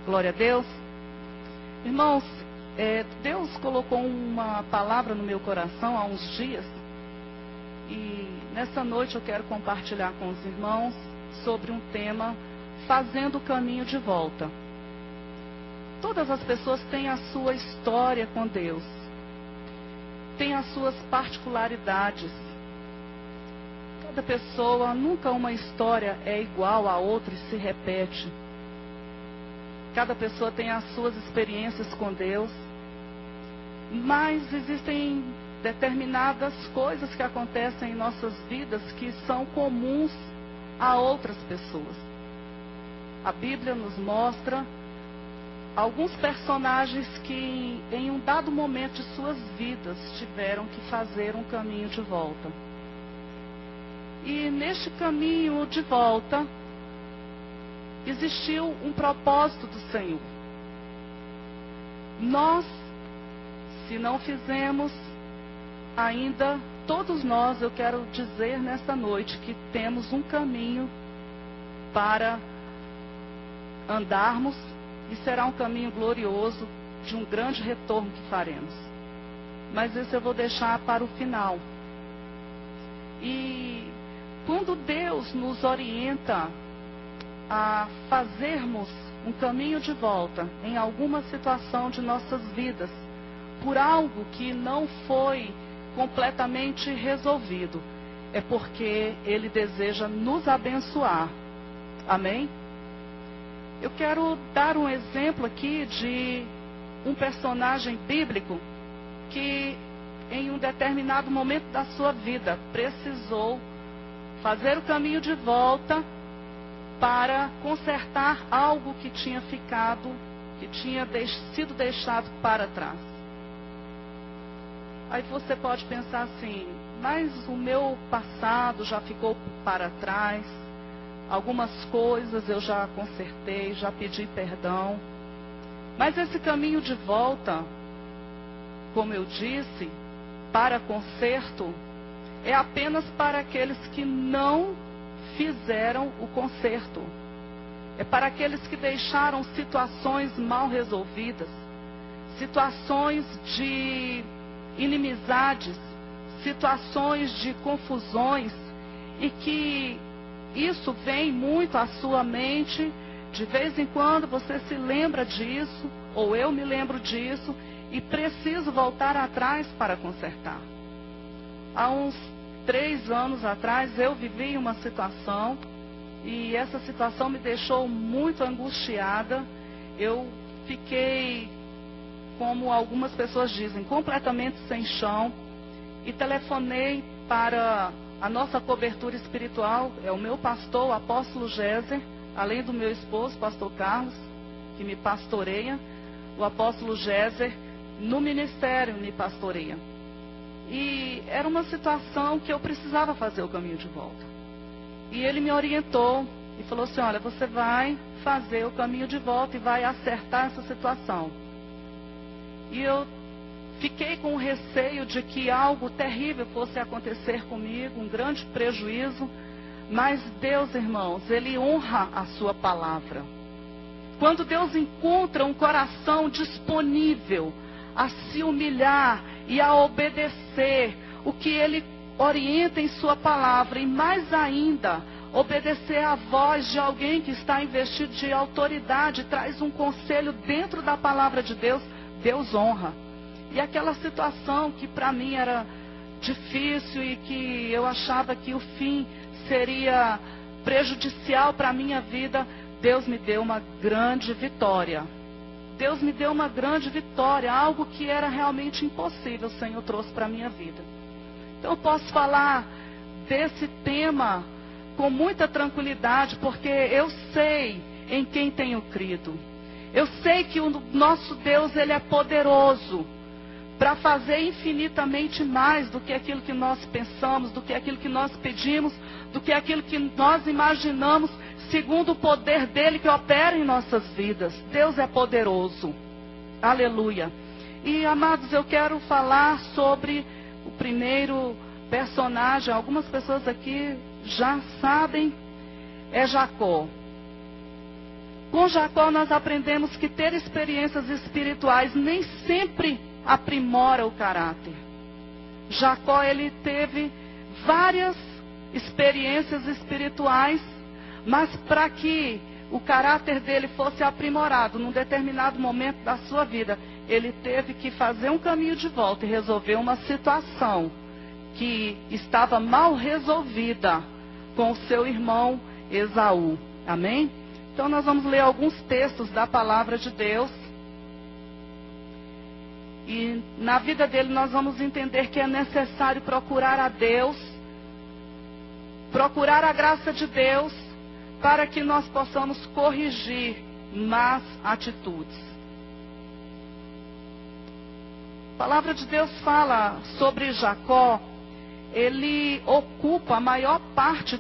Glória a Deus. Irmãos, Deus colocou uma palavra no meu coração há uns dias. E nessa noite eu quero compartilhar com os irmãos sobre um tema, fazendo o caminho de volta. Todas as pessoas têm a sua história com Deus. Têm as suas particularidades. Cada pessoa, nunca uma história é igual a outra e se repete. Cada pessoa tem as suas experiências com Deus. Mas existem determinadas coisas que acontecem em nossas vidas que são comuns a outras pessoas. A Bíblia nos mostra alguns personagens que em um dado momento de suas vidas tiveram que fazer um caminho de volta. E neste caminho de volta existiu um propósito do Senhor. Nós, se não fizemos ainda, todos nós, eu quero dizer nesta noite que temos um caminho para andarmos e será um caminho glorioso de um grande retorno que faremos. Mas isso eu vou deixar para o final. E quando Deus nos orienta a fazermos um caminho de volta em alguma situação de nossas vidas, por algo que não foi completamente resolvido, é porque Ele deseja nos abençoar. Amém? Eu quero dar um exemplo aqui de um personagem bíblico que em um determinado momento da sua vida precisou fazer o caminho de volta para consertar algo que tinha ficado, que tinha sido deixado para trás. Aí você pode pensar assim, mas o meu passado já ficou para trás, algumas coisas eu já consertei, já pedi perdão. Mas esse caminho de volta, como eu disse, para conserto, é apenas para aqueles que não fizeram o conserto. É para aqueles que deixaram situações mal resolvidas, situações de inimizades, situações de confusões, e que isso vem muito à sua mente. De vez em quando você se lembra disso, ou eu me lembro disso, e preciso voltar atrás para consertar. Há uns 3 anos atrás eu vivi uma situação, e essa situação me deixou muito angustiada. Eu fiquei, como algumas pessoas dizem, completamente sem chão, e telefonei para a nossa cobertura espiritual, é o meu pastor, o apóstolo Géser, além do meu esposo, pastor Carlos, que me pastoreia, o apóstolo Géser no ministério me pastoreia. E era uma situação que eu precisava fazer o caminho de volta. E ele me orientou e falou assim, olha, você vai fazer o caminho de volta e vai acertar essa situação. E eu fiquei com o receio de que algo terrível fosse acontecer comigo, um grande prejuízo. Mas Deus, irmãos, Ele honra a sua palavra. Quando Deus encontra um coração disponível a se humilhar e a obedecer o que Ele orienta em sua palavra, e mais ainda, obedecer à voz de alguém que está investido de autoridade, traz um conselho dentro da palavra de Deus, Deus honra. E aquela situação que para mim era difícil e que eu achava que o fim seria prejudicial para a minha vida, Deus me deu uma grande vitória. Deus me deu uma grande vitória, algo que era realmente impossível, o Senhor trouxe para a minha vida. Então eu posso falar desse tema com muita tranquilidade, porque eu sei em quem tenho crido. Eu sei que o nosso Deus, Ele é poderoso para fazer infinitamente mais do que aquilo que nós pensamos, do que aquilo que nós pedimos, do que aquilo que nós imaginamos, segundo o poder dEle que opera em nossas vidas. Deus é poderoso. Aleluia. E, amados, eu quero falar sobre o primeiro personagem. Algumas pessoas aqui já sabem, é Jacó. Com Jacó nós aprendemos que ter experiências espirituais nem sempre aprimora o caráter. Jacó, ele teve várias experiências espirituais, mas para que o caráter dele fosse aprimorado num determinado momento da sua vida, ele teve que fazer um caminho de volta e resolver uma situação que estava mal resolvida com o seu irmão Esaú. Amém? Então nós vamos ler alguns textos da palavra de Deus. E na vida dele nós vamos entender que é necessário procurar a Deus, procurar a graça de Deus, para que nós possamos corrigir más atitudes. A palavra de Deus fala sobre Jacó. Ele ocupa a maior parte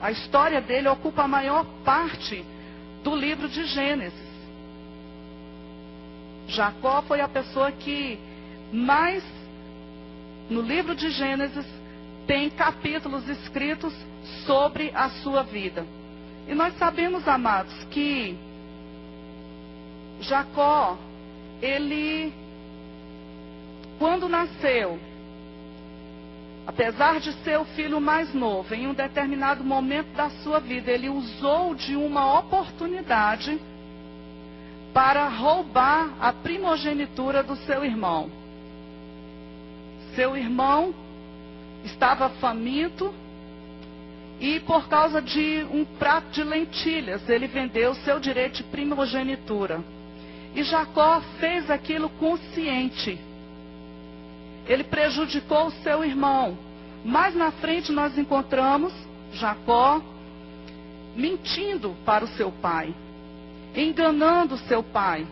a história dele ocupa a maior parte do livro de Gênesis. Jacó foi a pessoa que mais, no livro de Gênesis, tem capítulos escritos sobre a sua vida. E nós sabemos, amados, que Jacó, ele, quando nasceu, apesar de ser o filho mais novo, em um determinado momento da sua vida, ele usou de uma oportunidade para roubar a primogenitura do seu irmão. Seu irmão estava faminto e por causa de um prato de lentilhas, ele vendeu seu direito de primogenitura. E Jacó fez aquilo consciente. Ele prejudicou o seu irmão. Mais na frente nós encontramos Jacó mentindo para o seu pai, enganando seu pai.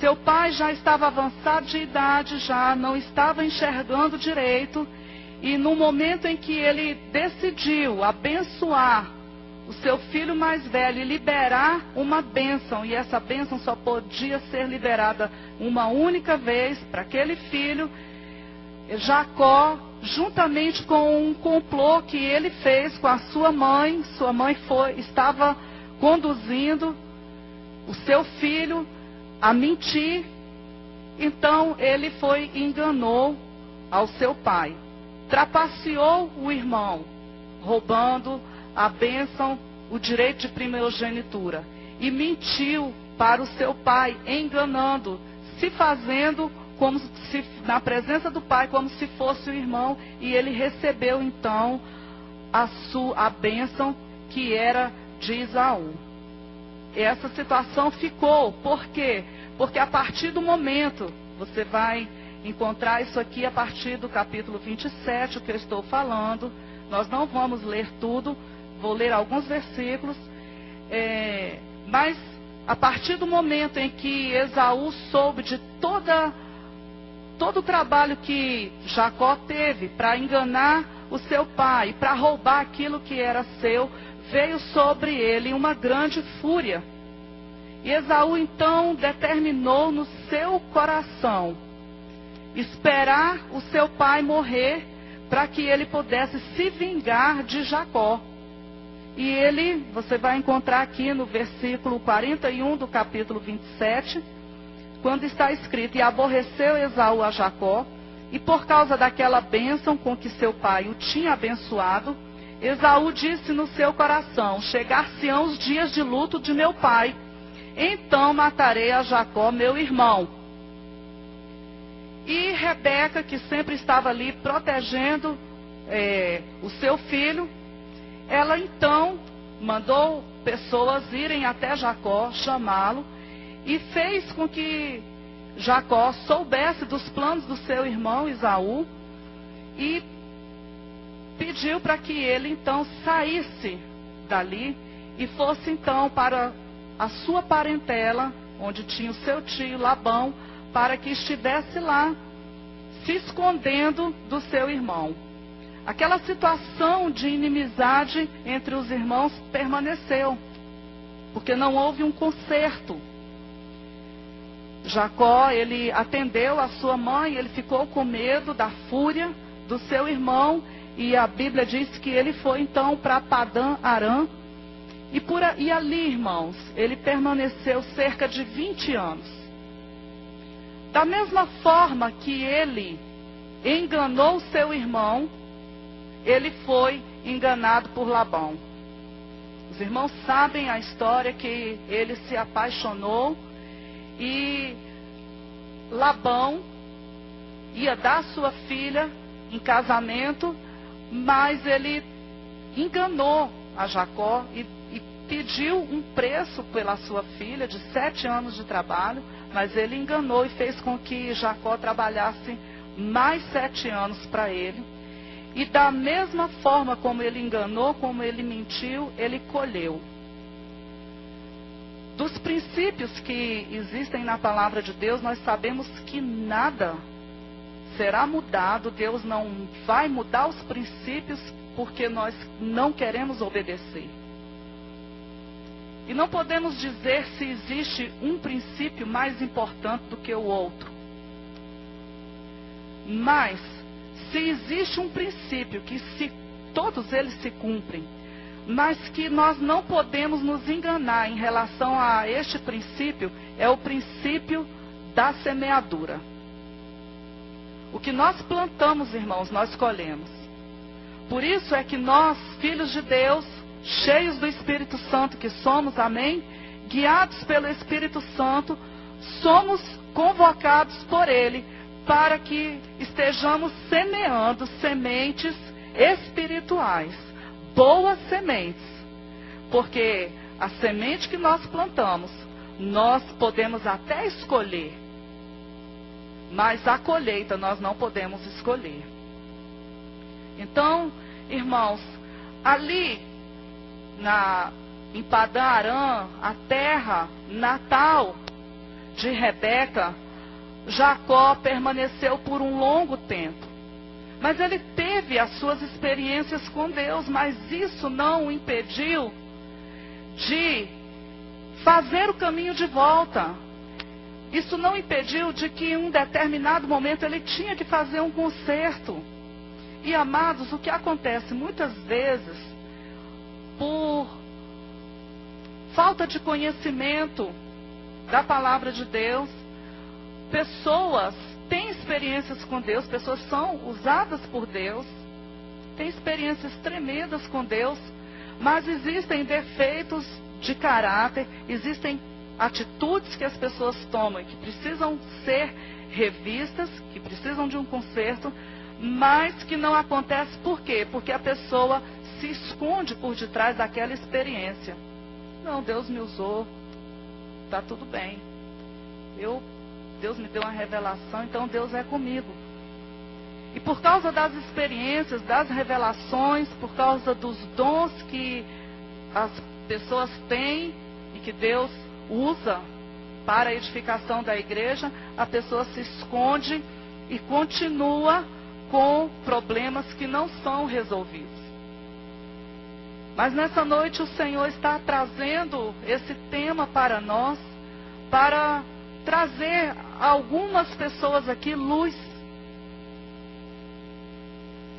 Seu pai já estava avançado de idade, já não estava enxergando direito. E no momento em que ele decidiu abençoar o seu filho mais velho e liberar uma bênção, e essa bênção só podia ser liberada uma única vez para aquele filho, Jacó, juntamente com um complô que ele fez com a sua mãe estava conduzindo o seu filho a mentir. Então ele foi e enganou ao seu pai, trapaceou o irmão, roubando a bênção, o direito de primogenitura, e mentiu para o seu pai, enganando, se fazendo como se, na presença do pai, como se fosse o irmão, e ele recebeu então a bênção que era de Esaú. Essa situação ficou, por quê? Porque a partir do momento, você vai encontrar isso aqui a partir do capítulo 27, o que eu estou falando. Nós não vamos ler tudo, vou ler alguns versículos, mas a partir do momento em que Esaú soube de todo o trabalho que Jacó teve para enganar o seu pai, para roubar aquilo que era seu, veio sobre ele uma grande fúria. E Esaú então determinou no seu coração esperar o seu pai morrer para que ele pudesse se vingar de Jacó. E ele, você vai encontrar aqui no versículo 41 do capítulo 27, quando está escrito: e aborreceu Esaú a Jacó, e por causa daquela bênção com que seu pai o tinha abençoado, Esaú disse no seu coração: chegar-se-ão os dias de luto de meu pai, então matarei a Jacó, meu irmão. E Rebeca, que sempre estava ali protegendo o seu filho, ela então mandou pessoas irem até Jacó, chamá-lo, e fez com que Jacó soubesse dos planos do seu irmão Esaú, e pediu para que ele então saísse dali e fosse então para a sua parentela, onde tinha o seu tio Labão, para que estivesse lá, se escondendo do seu irmão. Aquela situação de inimizade entre os irmãos permaneceu, porque não houve um conserto. Jacó, ele atendeu a sua mãe, ele ficou com medo da fúria do seu irmão, e a Bíblia diz que ele foi então para Padã Arã, E ali, irmãos, ele permaneceu cerca de 20 anos. Da mesma forma que ele enganou seu irmão, ele foi enganado por Labão. Os irmãos sabem a história que ele se apaixonou e Labão ia dar sua filha em casamento, mas ele enganou a Jacó e pediu um preço pela sua filha de 7 anos de trabalho, mas ele enganou e fez com que Jacó trabalhasse mais 7 anos para ele. E da mesma forma como ele enganou, como ele mentiu, ele colheu. Dos princípios que existem na palavra de Deus, nós sabemos que nada será mudado. Deus não vai mudar os princípios porque nós não queremos obedecer. E não podemos dizer se existe um princípio mais importante do que o outro. Mas, se existe um princípio que todos eles se cumprem, mas que nós não podemos nos enganar em relação a este princípio, é o princípio da semeadura. O que nós plantamos, irmãos, nós colhemos. Por isso é que nós, filhos de Deus, cheios do Espírito Santo que somos, amém? Guiados pelo Espírito Santo, somos convocados por Ele para que estejamos semeando sementes espirituais, boas sementes. Porque a semente que nós plantamos, nós podemos até escolher, mas a colheita nós não podemos escolher. Então, irmãos, ali em Padã Arã, a terra natal de Rebeca, Jacó permaneceu por um longo tempo. Mas ele teve as suas experiências com Deus, mas isso não o impediu de fazer o caminho de volta. Isso não impediu de que em um determinado momento ele tinha que fazer um conserto. E amados, o que acontece muitas vezes, por falta de conhecimento da palavra de Deus, pessoas têm experiências com Deus, pessoas são usadas por Deus, têm experiências tremendas com Deus, mas existem defeitos de caráter, existem atitudes que as pessoas tomam que precisam ser revistas, que precisam de um conserto, mas que não acontece por quê? Porque a pessoa se esconde por detrás daquela experiência. Não, Deus me usou, está tudo bem. Deus me deu uma revelação, então Deus é comigo. E por causa das experiências, das revelações, por causa dos dons que as pessoas têm e que Deus usa para a edificação da igreja, a pessoa se esconde e continua com problemas que não são resolvidos. Mas nessa noite o Senhor está trazendo esse tema para nós, para trazer a algumas pessoas aqui luz.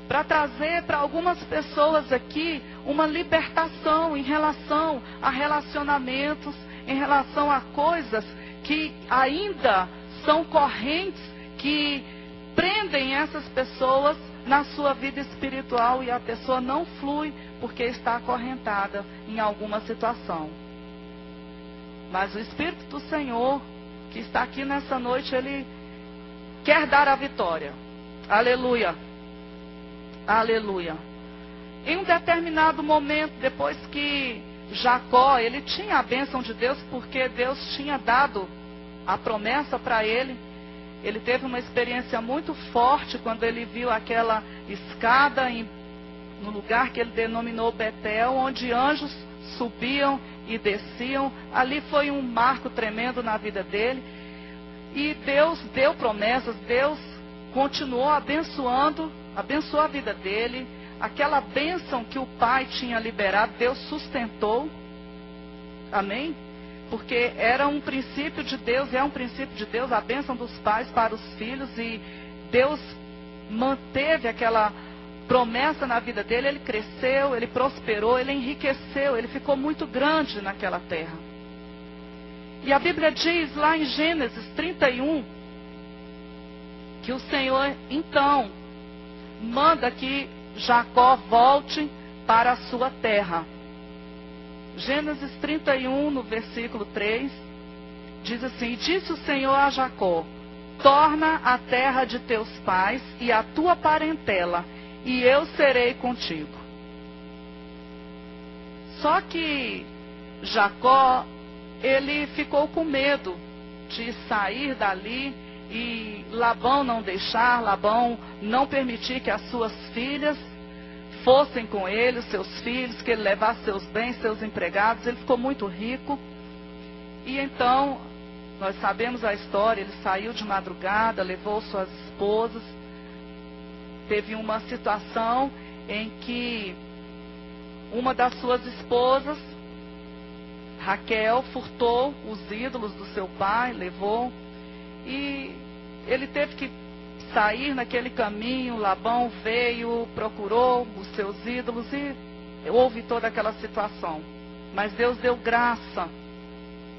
Para trazer para algumas pessoas aqui uma libertação em relação a relacionamentos, em relação a coisas que ainda são correntes que prendem essas pessoas na sua vida espiritual e a pessoa não flui porque está acorrentada em alguma situação. Mas o Espírito do Senhor que está aqui nessa noite, Ele quer dar a vitória. Aleluia. Aleluia. Em um determinado momento, depois que Jacó, ele tinha a bênção de Deus, porque Deus tinha dado a promessa para ele. Ele teve uma experiência muito forte quando ele viu aquela escada no lugar que ele denominou Betel, onde anjos subiam e desciam. Ali foi um marco tremendo na vida dele. E Deus deu promessas, Deus continuou abençoou a vida dele. Aquela bênção que o pai tinha liberado, Deus sustentou. Amém? Porque era um princípio de Deus, é um princípio de Deus, a bênção dos pais para os filhos. E Deus manteve promessa na vida dele, ele cresceu, ele prosperou, ele enriqueceu, ele ficou muito grande naquela terra. E a Bíblia diz lá em Gênesis 31, que o Senhor então manda que Jacó volte para a sua terra. Gênesis 31, no versículo 3, diz assim: e disse o Senhor a Jacó: torna a terra de teus pais e a tua parentela, e eu serei contigo. Só que Jacó, ele ficou com medo de sair dali e Labão não deixar, Labão não permitir que as suas filhas fossem com ele, os seus filhos, que ele levasse seus bens, seus empregados. Ele ficou muito rico. E então, nós sabemos a história, ele saiu de madrugada, levou suas esposas. Teve uma situação em que uma das suas esposas, Raquel, furtou os ídolos do seu pai, levou. E ele teve que sair naquele caminho. Labão veio, procurou os seus ídolos e houve toda aquela situação. Mas Deus deu graça.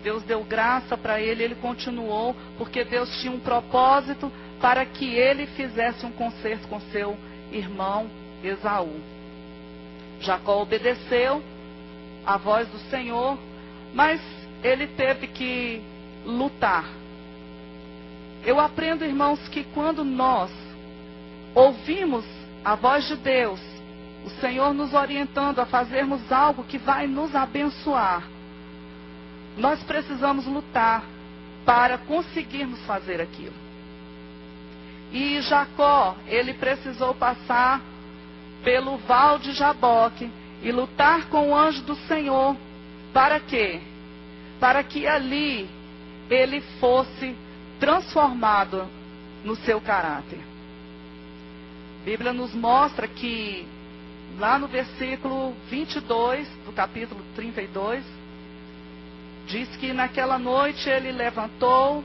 Deus deu graça para ele, ele continuou, porque Deus tinha um propósito para que ele fizesse um concerto com seu irmão Esaú. Jacó obedeceu à voz do Senhor, mas ele teve que lutar. Eu aprendo, irmãos, que quando nós ouvimos a voz de Deus, o Senhor nos orientando a fazermos algo que vai nos abençoar, nós precisamos lutar para conseguirmos fazer aquilo. E Jacó, ele precisou passar pelo val de Jaboque e lutar com o anjo do Senhor. Para quê? Para que ali ele fosse transformado no seu caráter. A Bíblia nos mostra que, lá no versículo 22 do capítulo 32, diz que naquela noite ele levantou,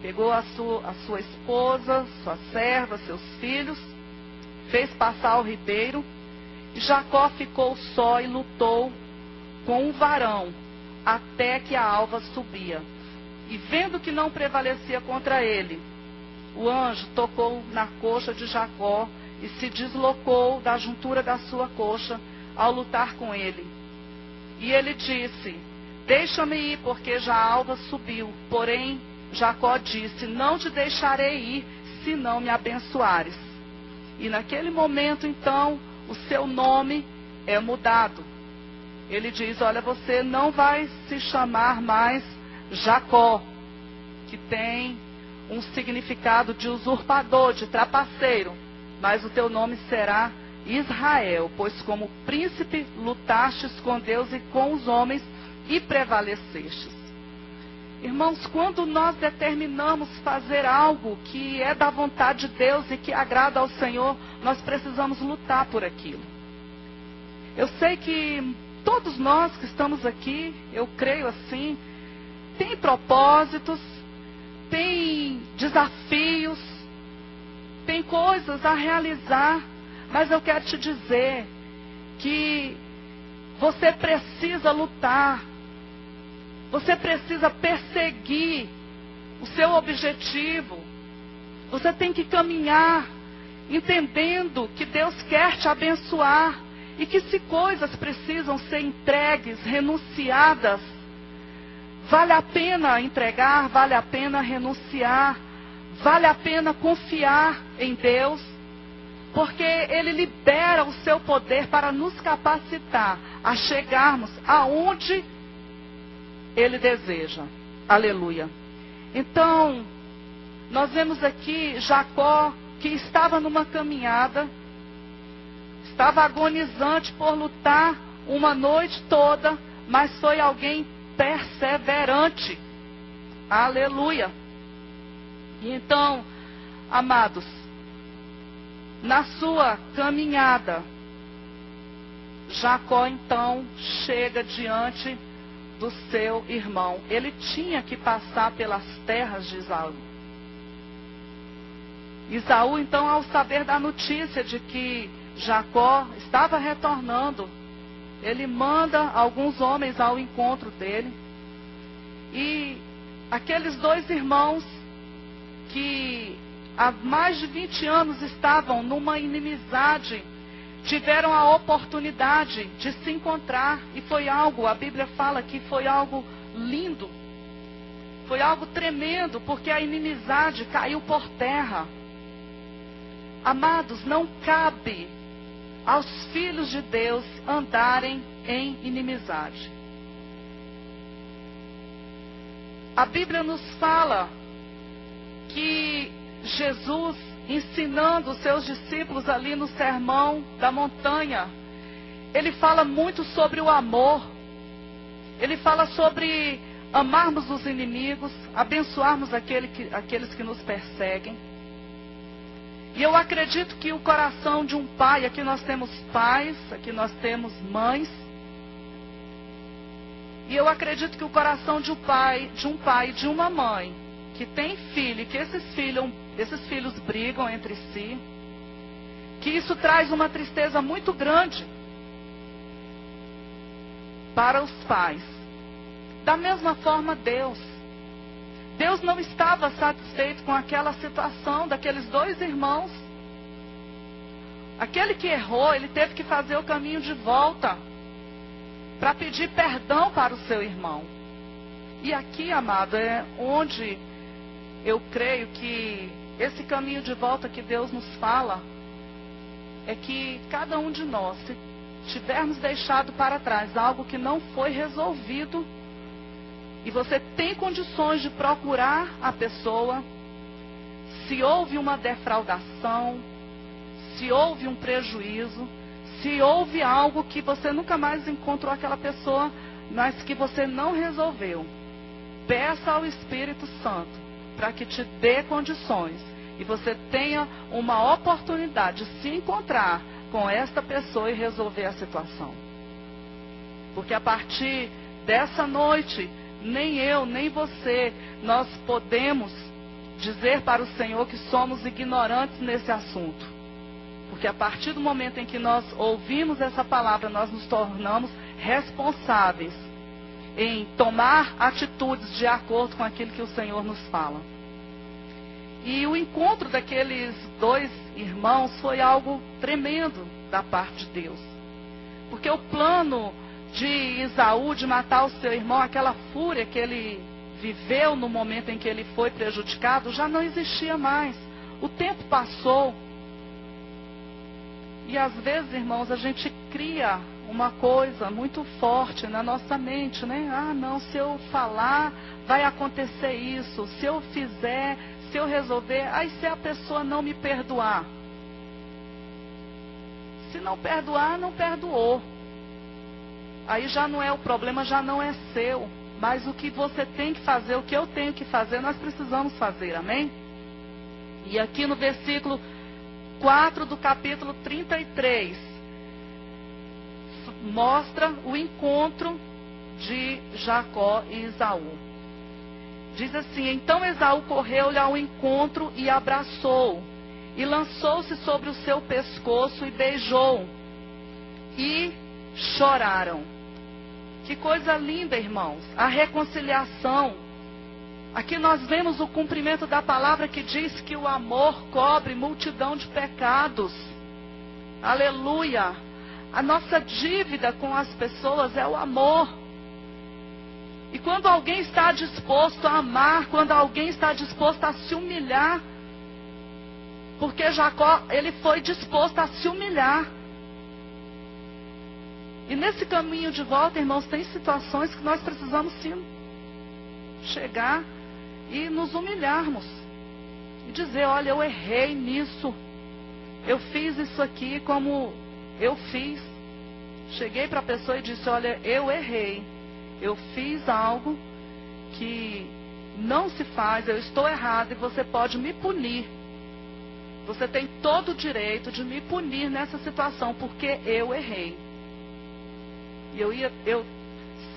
pegou a sua esposa, sua serva, seus filhos, fez passar o ribeiro, e Jacó ficou só e lutou com um varão, até que a alva subia. E vendo que não prevalecia contra ele, o anjo tocou na coxa de Jacó e se deslocou da juntura da sua coxa ao lutar com ele. E ele disse: deixa-me ir, porque já a alva subiu. Porém, Jacó disse: não te deixarei ir, se não me abençoares. E naquele momento, então, o seu nome é mudado. Ele diz: olha, você não vai se chamar mais Jacó, que tem um significado de usurpador, de trapaceiro, mas o teu nome será Israel, pois como príncipe lutastes com Deus e com os homens e prevalecestes. Irmãos, quando nós determinamos fazer algo que é da vontade de Deus e que agrada ao Senhor, nós precisamos lutar por aquilo. Eu sei que todos nós que estamos aqui, eu creio assim, tem propósitos, tem desafios, tem coisas a realizar, mas eu quero te dizer que você precisa lutar, você precisa perseguir o seu objetivo, você tem que caminhar entendendo que Deus quer te abençoar e que se coisas precisam ser entregues, renunciadas, vale a pena entregar, vale a pena renunciar, vale a pena confiar em Deus, porque Ele libera o seu poder para nos capacitar a chegarmos aonde Ele deseja. Aleluia. Então, nós vemos aqui Jacó, que estava numa caminhada, estava agonizante por lutar uma noite toda, mas foi alguém perseverante. Aleluia. E então, amados, na sua caminhada, Jacó então chega diante do seu irmão. Ele tinha que passar pelas terras de Esaú. Esaú então, ao saber da notícia de que Jacó estava retornando, ele manda alguns homens ao encontro dele. E aqueles dois irmãos que há mais de 20 anos estavam numa inimizade, tiveram a oportunidade de se encontrar. E foi algo, a Bíblia fala que foi algo lindo. Foi algo tremendo, porque a inimizade caiu por terra. Amados, não cabe aos filhos de Deus andarem em inimizade. A Bíblia nos fala que Jesus, ensinando os seus discípulos ali no Sermão da Montanha, ele fala muito sobre o amor. Ele fala sobre amarmos os inimigos, abençoarmos aqueles que nos perseguem. E eu acredito que o coração de um pai, aqui nós temos pais, aqui nós temos mães. E eu acredito que o coração de um pai e de uma mãe, que tem filho, e que esses filhos brigam entre si, que isso traz uma tristeza muito grande para os pais. Da mesma forma, Deus não estava satisfeito com aquela situação daqueles dois irmãos. Aquele que errou, ele teve que fazer o caminho de volta para pedir perdão para o seu irmão. E aqui, amado, é onde eu creio que esse caminho de volta que Deus nos fala é que cada um de nós, se tivermos deixado para trás algo que não foi resolvido, e você tem condições de procurar a pessoa, se houve uma defraudação, se houve um prejuízo, se houve algo que você nunca mais encontrou aquela pessoa, mas que você não resolveu, peça ao Espírito Santo para que te dê condições e você tenha uma oportunidade de se encontrar com esta pessoa e resolver a situação. Porque a partir dessa noite, nem eu, nem você, nós podemos dizer para o Senhor que somos ignorantes nesse assunto. Porque a partir do momento em que nós ouvimos essa palavra, nós nos tornamos responsáveis em tomar atitudes de acordo com aquilo que o Senhor nos fala. E o encontro daqueles dois irmãos foi algo tremendo da parte de Deus. Porque o plano de Esaú de matar o seu irmão, aquela fúria que ele viveu no momento em que ele foi prejudicado, já não existia mais. O tempo passou. E às vezes, irmãos, a gente cria uma coisa muito forte na nossa mente, né? Ah, não, se eu falar, vai acontecer isso. Se eu fizer, se eu resolver, aí se a pessoa não me perdoar. Se não perdoar, não perdoou. Aí já não é o problema, já não é seu. Mas o que você tem que fazer, o que eu tenho que fazer, nós precisamos fazer, amém? E aqui no versículo 4 do capítulo 33, mostra o encontro de Jacó e Esaú. Diz assim: então Esaú correu-lhe ao encontro e abraçou, e lançou-se sobre o seu pescoço e beijou, e choraram. Que coisa linda, irmãos, a reconciliação. Aqui nós vemos o cumprimento da palavra que diz que o amor cobre multidão de pecados. Aleluia! A nossa dívida com as pessoas é o amor. E quando alguém está disposto a amar, quando alguém está disposto a se humilhar, porque Jacó, ele foi disposto a se humilhar. E nesse caminho de volta, irmãos, tem situações que nós precisamos sim chegar e nos humilharmos. E dizer, olha, eu errei nisso. Eu fiz isso aqui como eu fiz. Cheguei para a pessoa e disse, olha, eu errei. Eu fiz algo que não se faz, eu estou errado e você pode me punir. Você tem todo o direito de me punir nessa situação, porque eu errei. E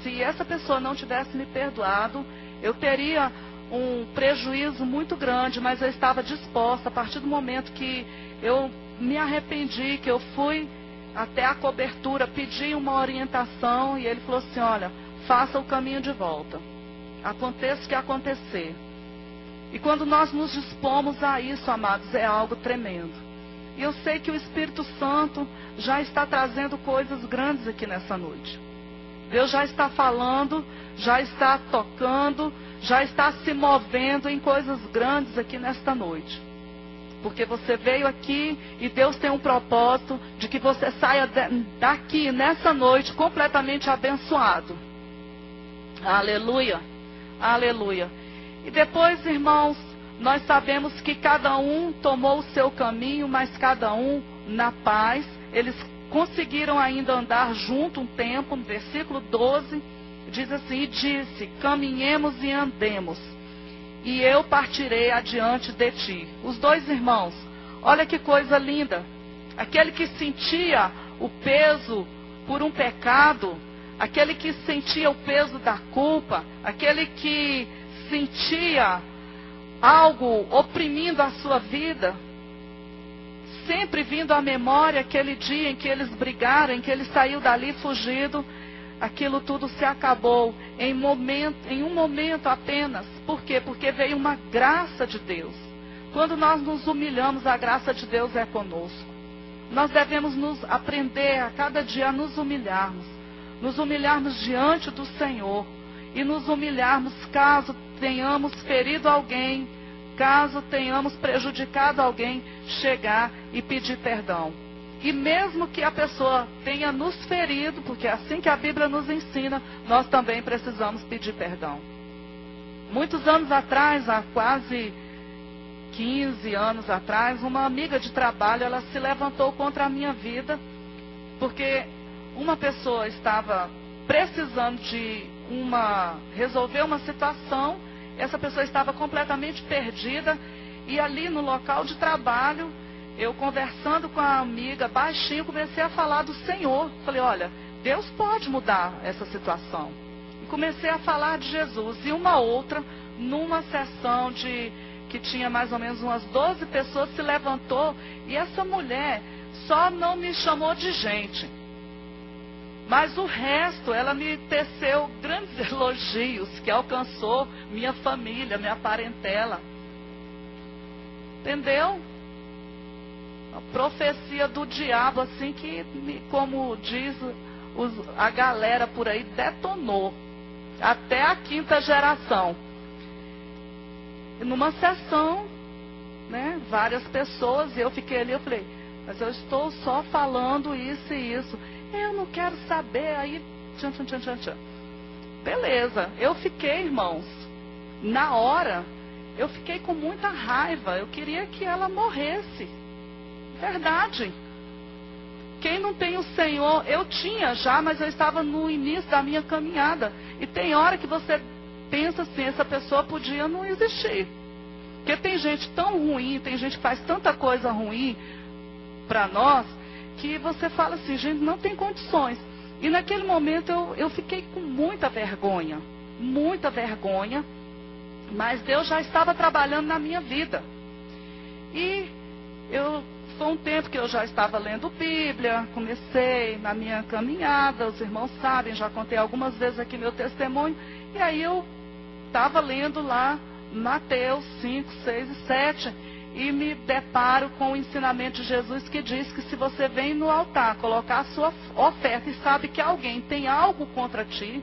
se essa pessoa não tivesse me perdoado, eu teria um prejuízo muito grande, mas eu estava disposta, a partir do momento que eu me arrependi, que eu fui até a cobertura, pedi uma orientação e ele falou assim, olha, faça o caminho de volta. Aconteça o que acontecer. E quando nós nos dispomos a isso, amados, é algo tremendo. E eu sei que o Espírito Santo já está trazendo coisas grandes aqui nessa noite. Deus já está falando, já está tocando, já está se movendo em coisas grandes aqui nesta noite. Porque você veio aqui e Deus tem um propósito de que você saia daqui nessa noite completamente abençoado. Aleluia, aleluia. E depois, irmãos, nós sabemos que cada um tomou o seu caminho, mas cada um na paz. Eles conseguiram ainda andar junto um tempo. No versículo 12 diz assim, e disse, caminhemos e andemos, e eu partirei adiante de ti. Os dois irmãos, olha que coisa linda. Aquele que sentia o peso por um pecado, aquele que sentia o peso da culpa, aquele que sentia algo oprimindo a sua vida, sempre vindo à memória aquele dia em que eles brigaram, em que ele saiu dali fugido. Aquilo tudo se acabou em um momento apenas. Por quê? Porque veio uma graça de Deus. Quando nós nos humilhamos, a graça de Deus é conosco. Nós devemos nos aprender a cada dia a nos humilharmos diante do Senhor e nos humilharmos caso tenhamos ferido alguém, caso tenhamos prejudicado alguém, chegar e pedir perdão. E mesmo que a pessoa tenha nos ferido, porque é assim que a Bíblia nos ensina, nós também precisamos pedir perdão. Muitos anos atrás, há quase 15 anos atrás, uma amiga de trabalho, ela se levantou contra a minha vida, porque uma pessoa estava precisando de resolver uma situação, essa pessoa estava completamente perdida, e ali no local de trabalho, eu conversando com a amiga, baixinho, comecei a falar do Senhor. Falei, olha, Deus pode mudar essa situação. E comecei a falar de Jesus. E uma outra, numa sessão que tinha mais ou menos umas 12 pessoas, se levantou. E essa mulher só não me chamou de gente. Mas o resto, ela me teceu grandes elogios, que alcançou minha família, minha parentela. Entendeu? A profecia do diabo, assim que, como diz a galera por aí, detonou. Até a 5ª geração. E numa sessão, né, várias pessoas, e eu fiquei ali, eu falei, mas eu estou só falando isso e isso. Eu não quero saber, aí, tchan. Beleza, eu fiquei, irmãos, na hora, eu fiquei com muita raiva, eu queria que ela morresse. Verdade. Quem não tem o Senhor, eu tinha já, mas eu estava no início da minha caminhada. E tem hora que você pensa assim, essa pessoa podia não existir. Porque tem gente tão ruim, tem gente que faz tanta coisa ruim para nós, que você fala assim, gente, não tem condições. E naquele momento eu fiquei com muita vergonha, mas Deus já estava trabalhando na minha vida. E foi um tempo que eu já estava lendo Bíblia, comecei na minha caminhada, os irmãos sabem, já contei algumas vezes aqui meu testemunho, e aí eu estava lendo lá Mateus 5, 6 e 7, e me deparo com o ensinamento de Jesus que diz que se você vem no altar colocar a sua oferta e sabe que alguém tem algo contra ti,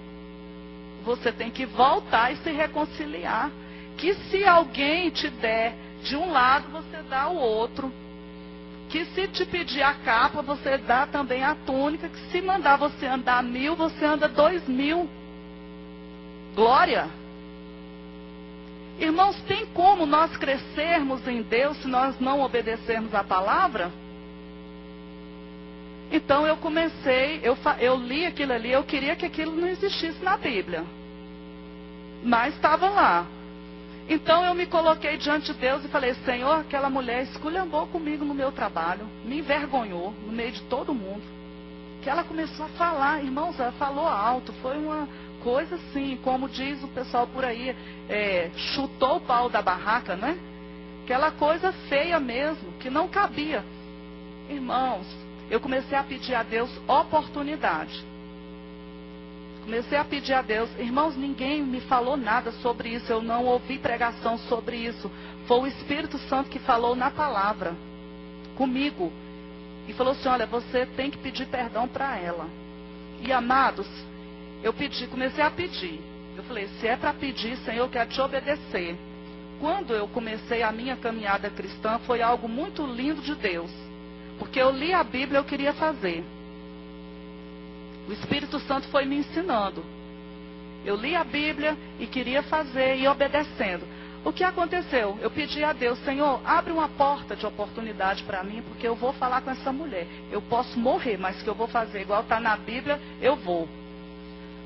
você tem que voltar e se reconciliar. Que se alguém te der de um lado, você dá o outro. Que se te pedir a capa, você dá também a túnica. Que se mandar você andar 1000, você anda 2000. Glória! Irmãos, tem como nós crescermos em Deus se nós não obedecermos a palavra? Então eu comecei, eu li aquilo ali, eu queria que aquilo não existisse na Bíblia. Mas estava lá. Então eu me coloquei diante de Deus e falei, Senhor, aquela mulher esculhambou comigo no meu trabalho, me envergonhou no meio de todo mundo. Que ela começou a falar, irmãos, ela falou alto, foi uma coisa assim, como diz o pessoal por aí, chutou o pau da barraca, né? aquela coisa feia mesmo, que não cabia. Irmãos, eu comecei a pedir a Deus oportunidade. Comecei a pedir a Deus. Irmãos, ninguém me falou nada sobre isso. Eu não ouvi pregação sobre isso. Foi o Espírito Santo que falou na palavra comigo. E falou assim, olha, você tem que pedir perdão para ela. E amados, eu comecei a pedir. Eu falei, se é para pedir, Senhor, eu quero te obedecer. Quando eu comecei a minha caminhada cristã, foi algo muito lindo de Deus. Porque eu li a Bíblia, eu queria fazer. O Espírito Santo foi me ensinando. Eu li a Bíblia e queria fazer e obedecendo. O que aconteceu? Eu pedi a Deus, Senhor, abre uma porta de oportunidade para mim, porque eu vou falar com essa mulher. Eu posso morrer, mas que eu vou fazer igual está na Bíblia, eu vou.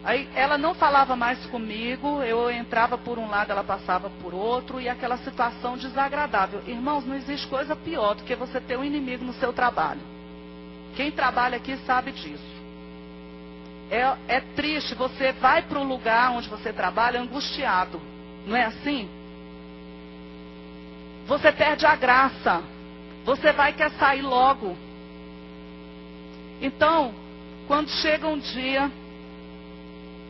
Aí ela não falava mais comigo, eu entrava por um lado, ela passava por outro, e aquela situação desagradável. Irmãos, não existe coisa pior do que você ter um inimigo no seu trabalho. Quem trabalha aqui sabe disso. É triste, você vai para um lugar onde você trabalha angustiado, não é assim? Você perde a graça, você vai querer sair logo. Então, quando chega um dia,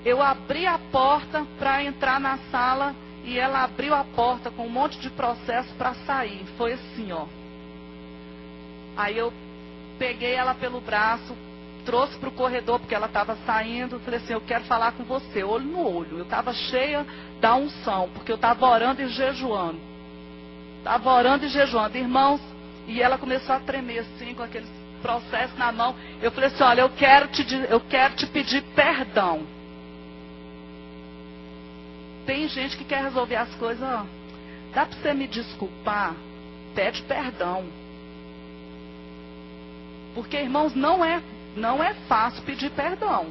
eu abri a porta para entrar na sala e ela abriu a porta com um monte de processo para sair. Foi assim, ó. Aí eu peguei ela pelo braço, trouxe para o corredor, porque ela estava saindo. Falei assim, eu quero falar com você, olho no olho. Eu estava cheia da unção, porque eu estava orando e jejuando. Estava orando e jejuando, irmãos. E ela começou a tremer assim, com aqueles processos na mão. Eu falei assim, olha, eu quero te pedir perdão. Tem gente que quer resolver as coisas, ó. Dá para você me desculpar? Pede perdão. Porque, irmãos, não é fácil pedir perdão.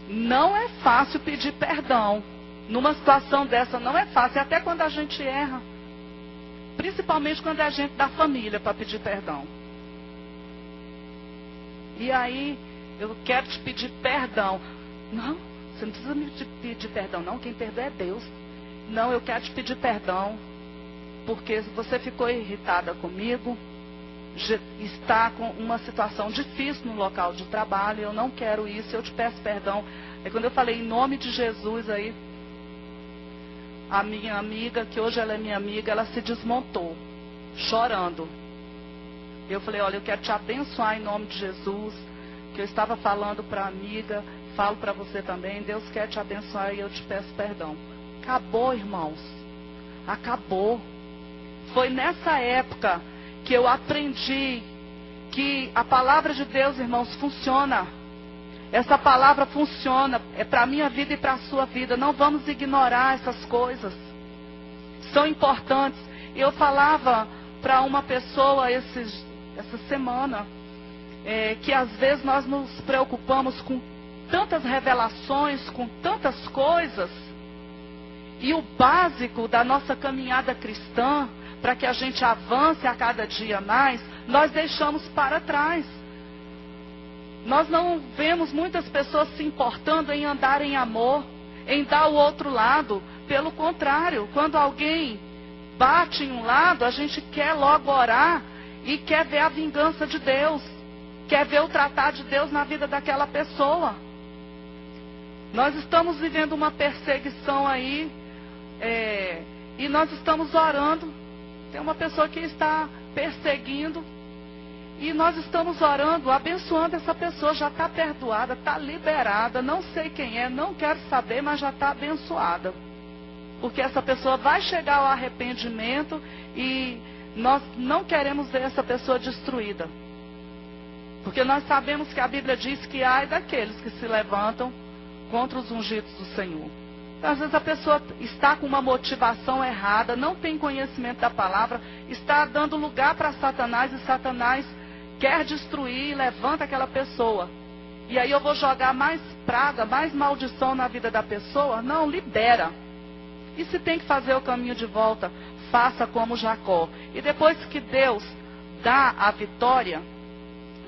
Não é fácil pedir perdão. Numa situação dessa não é fácil. Até quando a gente erra. Principalmente quando é a gente da família para pedir perdão. E aí, eu quero te pedir perdão. Não, você não precisa me pedir perdão não. Quem perdoa é Deus. Não, eu quero te pedir perdão. Porque você ficou irritada comigo. Está com uma situação difícil no local de trabalho, eu não quero isso, eu te peço perdão. Aí quando eu falei em nome de Jesus, aí a minha amiga, que hoje ela é minha amiga, ela se desmontou, chorando. Eu falei, olha, eu quero te abençoar em nome de Jesus, que eu estava falando para a amiga, falo para você também, Deus quer te abençoar e eu te peço perdão. Acabou, irmãos, acabou. Foi nessa época que eu aprendi que a palavra de Deus, irmãos, funciona. Essa palavra funciona, é para a minha vida e para a sua vida. Não vamos ignorar essas coisas. São importantes. Eu falava para uma pessoa essa semana, que às vezes nós nos preocupamos com tantas revelações, com tantas coisas, e o básico da nossa caminhada cristã, para que a gente avance a cada dia mais, nós deixamos para trás. Nós não vemos muitas pessoas se importando em andar em amor, em dar o outro lado. Pelo contrário, quando alguém bate em um lado, a gente quer logo orar e quer ver a vingança de Deus, quer ver o tratar de Deus na vida daquela pessoa. Nós estamos vivendo uma perseguição aí, e nós estamos orando. Tem uma pessoa que está perseguindo e nós estamos orando, abençoando essa pessoa, já está perdoada, está liberada, não sei quem é, não quero saber, mas já está abençoada. Porque essa pessoa vai chegar ao arrependimento e nós não queremos ver essa pessoa destruída. Porque nós sabemos que a Bíblia diz que ai daqueles que se levantam contra os ungidos do Senhor. Às vezes a pessoa está com uma motivação errada, não tem conhecimento da palavra, está dando lugar para Satanás e Satanás quer destruir, levanta aquela pessoa. E aí eu vou jogar mais praga, mais maldição na vida da pessoa? Não, libera. E se tem que fazer o caminho de volta, faça como Jacó. E depois que Deus dá a vitória,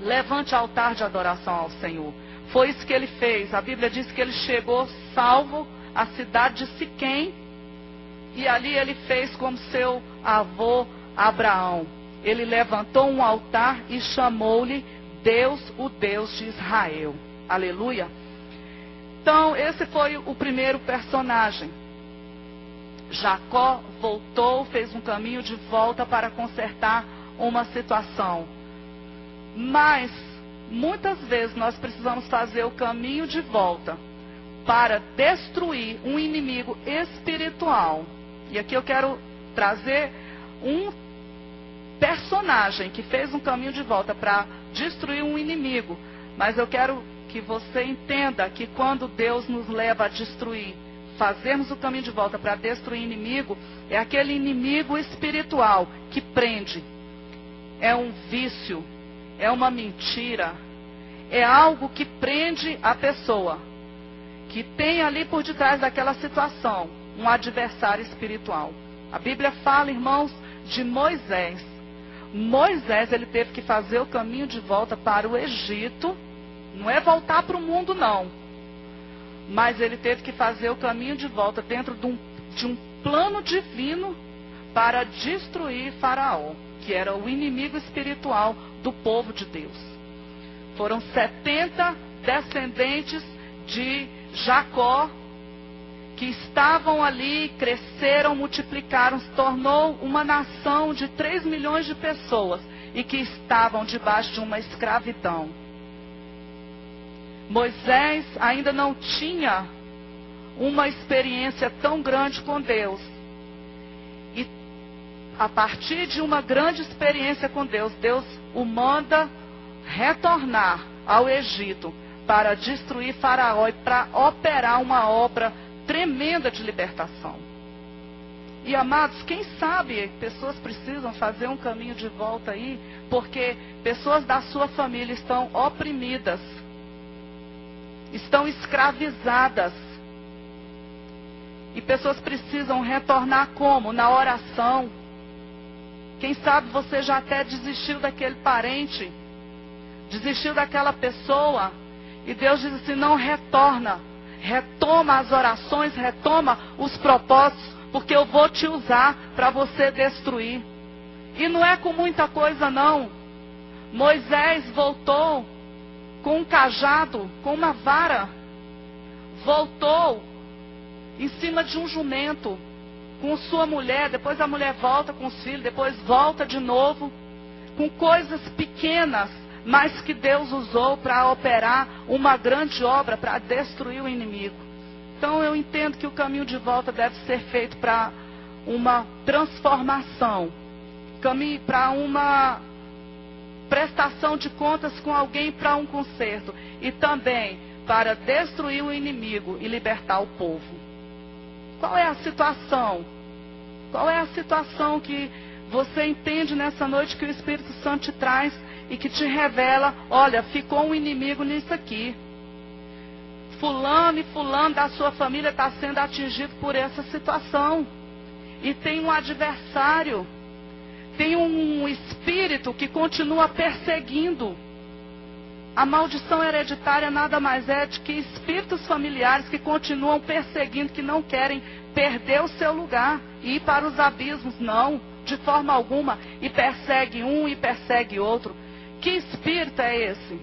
levante altar de adoração ao Senhor. Foi isso que ele fez. A Bíblia diz que ele chegou salvo à cidade de Siquém. E ali ele fez como seu avô Abraão. Ele levantou um altar e chamou-lhe Deus, o Deus de Israel. Aleluia. Então, esse foi o primeiro personagem. Jacó voltou, fez um caminho de volta para consertar uma situação. Mas, muitas vezes nós precisamos fazer o caminho de volta para destruir um inimigo espiritual. E aqui eu quero trazer um personagem que fez um caminho de volta para destruir um inimigo. Mas eu quero que você entenda que quando Deus nos leva a destruir, fazermos o caminho de volta para destruir inimigo, é aquele inimigo espiritual que prende. É um vício, é uma mentira, é algo que prende a pessoa, que tem ali por detrás daquela situação um adversário espiritual. A Bíblia fala, irmãos, de Moisés. Moisés, ele teve que fazer o caminho de volta para o Egito. Não é voltar para o mundo, não. Mas ele teve que fazer o caminho de volta dentro de um plano divino para destruir Faraó, que era o inimigo espiritual do povo de Deus. Foram 70 descendentes de Jacó que estavam ali, cresceram, multiplicaram, se tornou uma nação de 3 milhões de pessoas e que estavam debaixo de uma escravidão. Moisés ainda não tinha uma experiência tão grande com Deus. E a partir de uma grande experiência com Deus, Deus o manda retornar ao Egito para destruir Faraó e para operar uma obra tremenda de libertação. E amados, quem sabe pessoas precisam fazer um caminho de volta aí, porque pessoas da sua família estão oprimidas, estão escravizadas. E pessoas precisam retornar como? Na oração. Quem sabe você já até desistiu daquele parente, desistiu daquela pessoa, e Deus diz assim, não, retorna. Retoma as orações, retoma os propósitos, porque eu vou te usar para você destruir. E não é com muita coisa não. Moisés voltou com um cajado, com uma vara. Voltou em cima de um jumento, com sua mulher. Depois a mulher volta com os filhos, depois volta de novo, com coisas pequenas, mas que Deus usou para operar uma grande obra, para destruir o inimigo. Então eu entendo que o caminho de volta deve ser feito para uma transformação, caminho para uma prestação de contas com alguém, para um conserto, e também para destruir o inimigo e libertar o povo. Qual é a situação? Qual é a situação que você entende nessa noite que o Espírito Santo te traz e que te revela, olha, ficou um inimigo nisso aqui. Fulano e fulano da sua família está sendo atingido por essa situação. E tem um adversário, tem um espírito que continua perseguindo. A maldição hereditária nada mais é de que espíritos familiares que continuam perseguindo, que não querem perder o seu lugar e ir para os abismos, não, de forma alguma, e persegue um e persegue outro. Que espírito é esse?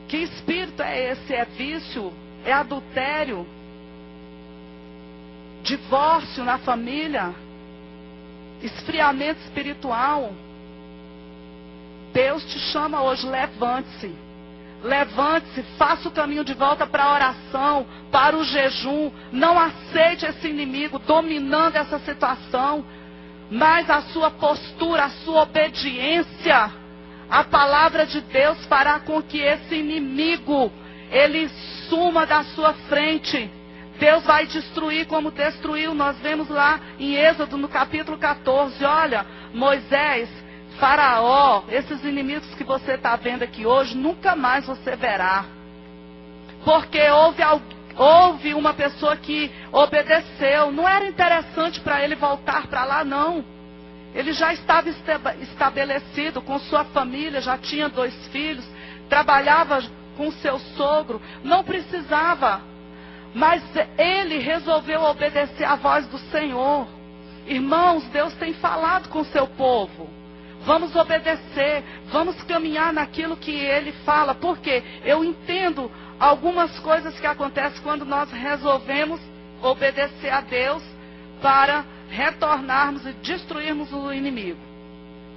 Que espírito é esse? É vício? É adultério? Divórcio na família? Esfriamento espiritual? Deus te chama hoje, levante-se. Levante-se, faça o caminho de volta para a oração, para o jejum. Não aceite esse inimigo dominando essa situação. Mas a sua postura, a sua obediência à palavra de Deus fará com que esse inimigo, ele suma da sua frente. Deus vai destruir como destruiu. Nós vemos lá em Êxodo, no capítulo 14. Olha, Moisés, Faraó, esses inimigos que você está vendo aqui hoje, nunca mais você verá. Porque houve uma pessoa que obedeceu. Não era interessante para ele voltar para lá, não. Ele já estava estabelecido com sua família, já tinha 2 filhos, trabalhava com seu sogro, não precisava Mas ele resolveu obedecer à voz do Senhor. Irmãos, Deus tem falado com o seu povo. Vamos obedecer, vamos caminhar naquilo que ele fala. Porque eu entendo algumas coisas que acontecem quando nós resolvemos obedecer a Deus para retornarmos e destruirmos o inimigo.